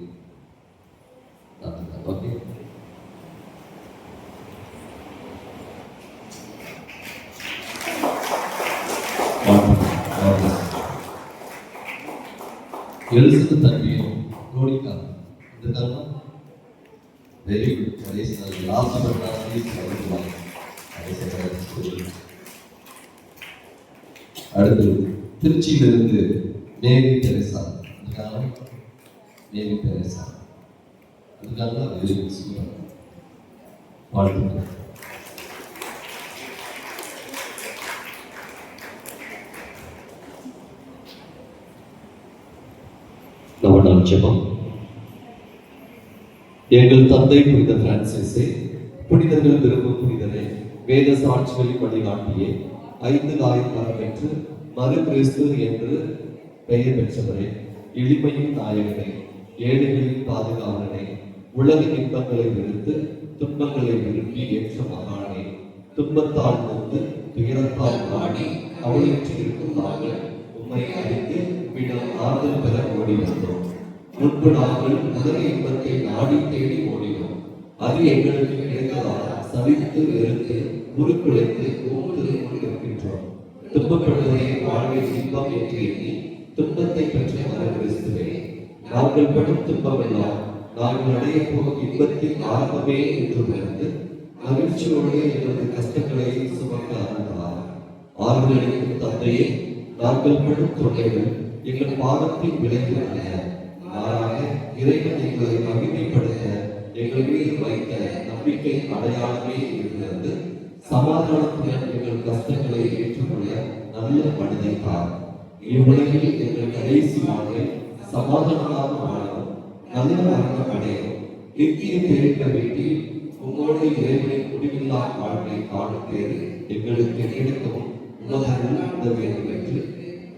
ஓகே. எழுத்து தம்பியும் ரோனிகா இதுதான் வெரி குட். கடைசி நாள் லாஸ்ட் அடுத்தது திருச்சியிலிருந்து மேரி தெரேசா, மேரி தெரேசா அதுக்காக வாழ்த்துக்கள். நவநாள் ஜெபம். எங்கள் தந்தை புனித பிரான்சிஸே, புனிதர்கள் விரும்பும் புனிதரே, வேத சாட்சிகளின் வழிகாட்டியே, 5 காயம் பெற்று மறு கிறிஸ்து என்று பெயர் பெற்றவரே, எளிமையின் நாயகனே, ஏழைகளின் பாதுகாவலனே, உலக இன்பங்களை வெறுத்து துன்பங்களை விரும்பி ஏற்ற மகானே, துன்பத்தால் நொந்து துயரத்தால் நாடி அவளுக்கு இருக்கும் நாங்கள் உம்மை அறிந்து விடம் ஆறுதல் பெற ஓடி வந்தோம். முன்பு நாங்கள் உலக இன்பத்தை நாடி தேடி ஓடினோம். அது எங்களுக்கு கிடைத்ததால் சலித்து வெறுத்து உருக்குலைத்து ஓடுதல் கொண்டிருக்கின்றோம். துன்பப்படுவதை வாழ்வில் இன்பம் என்று எண்ணி துன்பத்தை பற்றி மறு கிறிஸ்துவே, நாங்கள் படும் துன்பமெல்லாம் நாங்கள் அடைய போகும் இன்பத்தின் ஆரம்பமே என்று உணர்ந்து மகிழ்ச்சியோடு எங்களது கஷ்டங்களை சுமக்க ஆரம்பித்தார். ஆறுதலிக்கும் தந்தையே, நாங்கள் படும் தொல்லைகள் எங்கள் பாவத்தின் விளைவு அல்ல, மாறாக இறைவன் எங்களை மகிமைப்படுத்த எங்கள் மீது வைத்த நம்பிக்கை அடையாளமே இருக்கிறது. சமாதானத்துடன் எங்கள் கஷ்டங்களை ஏற்றுக்கொள்ள நல்ல மனதை தார். இவ்வுலகில் எங்கள் கடைசி வாழ்வை சமாதானமாக வாழவும் நல்ல மரணம் அடையவும் நித்திய பேரிட்ட வீட்டில் உங்களோடு இறைவனின் முடிவில்லா வாழ்வை காணும் பேரு எங்களுக்கு கிடைக்கவும் உமது வேண்டும் என்று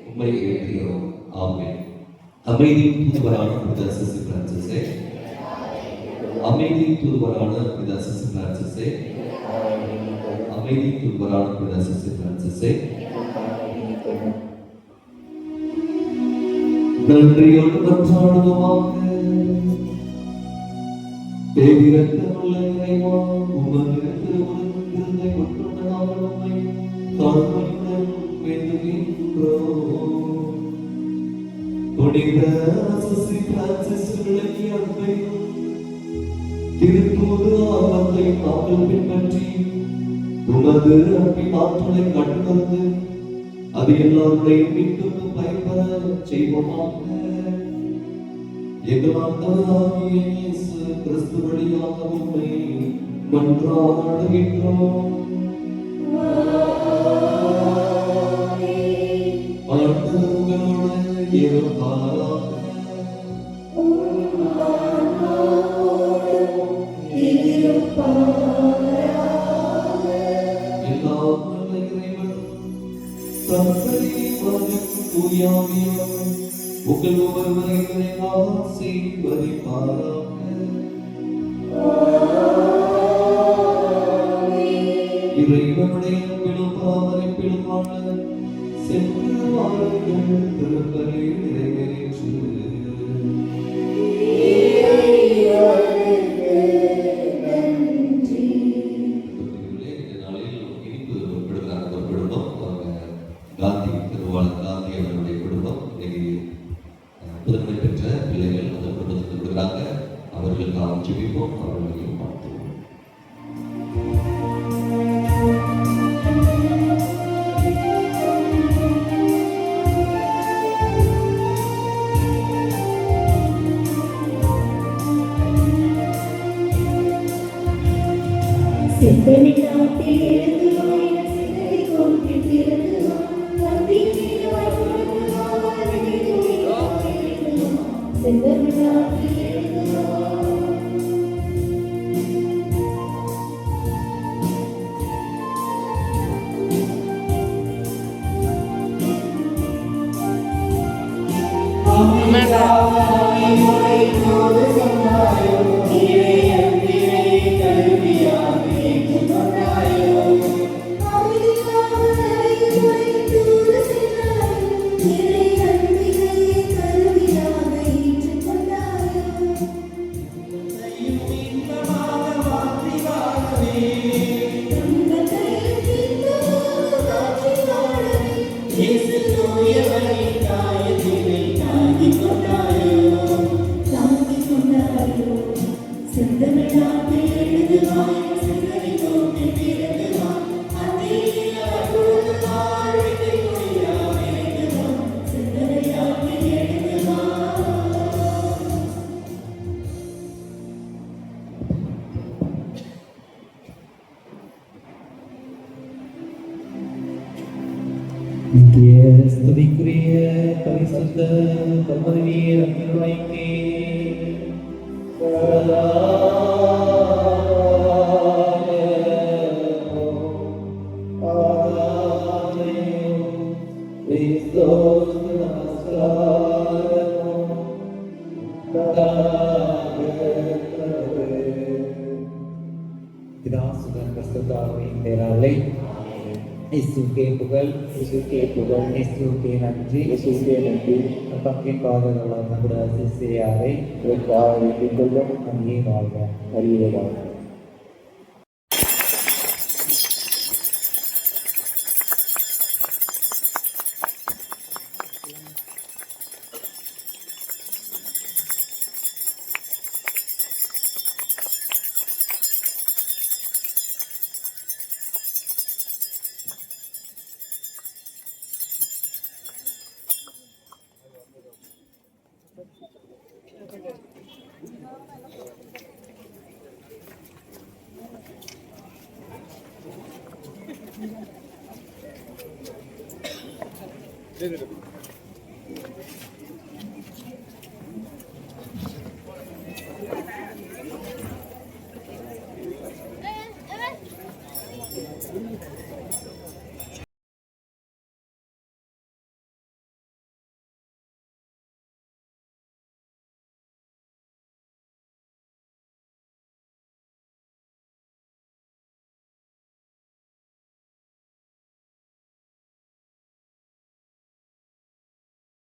உண்மை கேட்கிறோம். ஆமென். அமைதியின் தூதுவரான புனித அசிசி பிரான்சிஸே, அமைதியின் தூதுவரான புனித அசிசி பிரான்சிஸே, அமைதியின் தூதுவரான புனித அசிசி பிரான்சிஸே, நன்றியோடு மன்றாடுவோமாக. பேரிரக்கமுள்ள இறைவா, உமது திருவுருளை கொண்டுள்ள நாங்கள் உம்மை தாழ்மையுடன் வேண்டுகின்றோம். புனித அசிசி பிரான்சிஸ் விளக்கிய அன்பையும் திருத்தூது ஆர்வத்தை நாங்கள் பின்பற்றி உமது அன்பின் ஆற்றலை கண்டுணர்ந்து அது எல்லாருடைய மீட்டும் பயன்பெற செய்வோமாக. எங்கள் ஆண்டவராகிய இயேசு கிறிஸ்து வழியாக உம்மை மன்றாடுகின்றோம். ஆண்டவர் உங்களோடு இருப்பாராக. எல்லாம் வல்ல இறைவன் தந்தை, மகன், தூய ஆவியார் உங்கள் ஒவ்வொருவரை ஆசீர்வதிப்பாராக. இறைவனுடைய அன்பிலும் பராமரிப்பிலும் வாழ சென்று வாருங்கள். திருப்பலி நிறைவேற்று. அவர்களுக்காக ஜெபிப்போம். அவர்களையும் பார்த்துவோம். சிந்தனை நாட்டில் இருந்து வாயின சிந்தனை கொண்டு பிறந்து சிந்தனை நாட்டில் இருந்து நித்திய ஸ்துதிக்குரிய பரிசுத்த பரமவீர அன்னைக்கே பிதாசுதன் பரிசுத்தாவின் பெயராலே இயேசுக்கே புகழ், இயேசுக்கே புகழ், இயேசுக்கே நன்றி, இயேசுக்கே நன்றி. பக்கின் பாதங்களால் நம்முடைய சிசியாரை அங்கே வாழ்க, அறிவே வாழ்க. Thank you.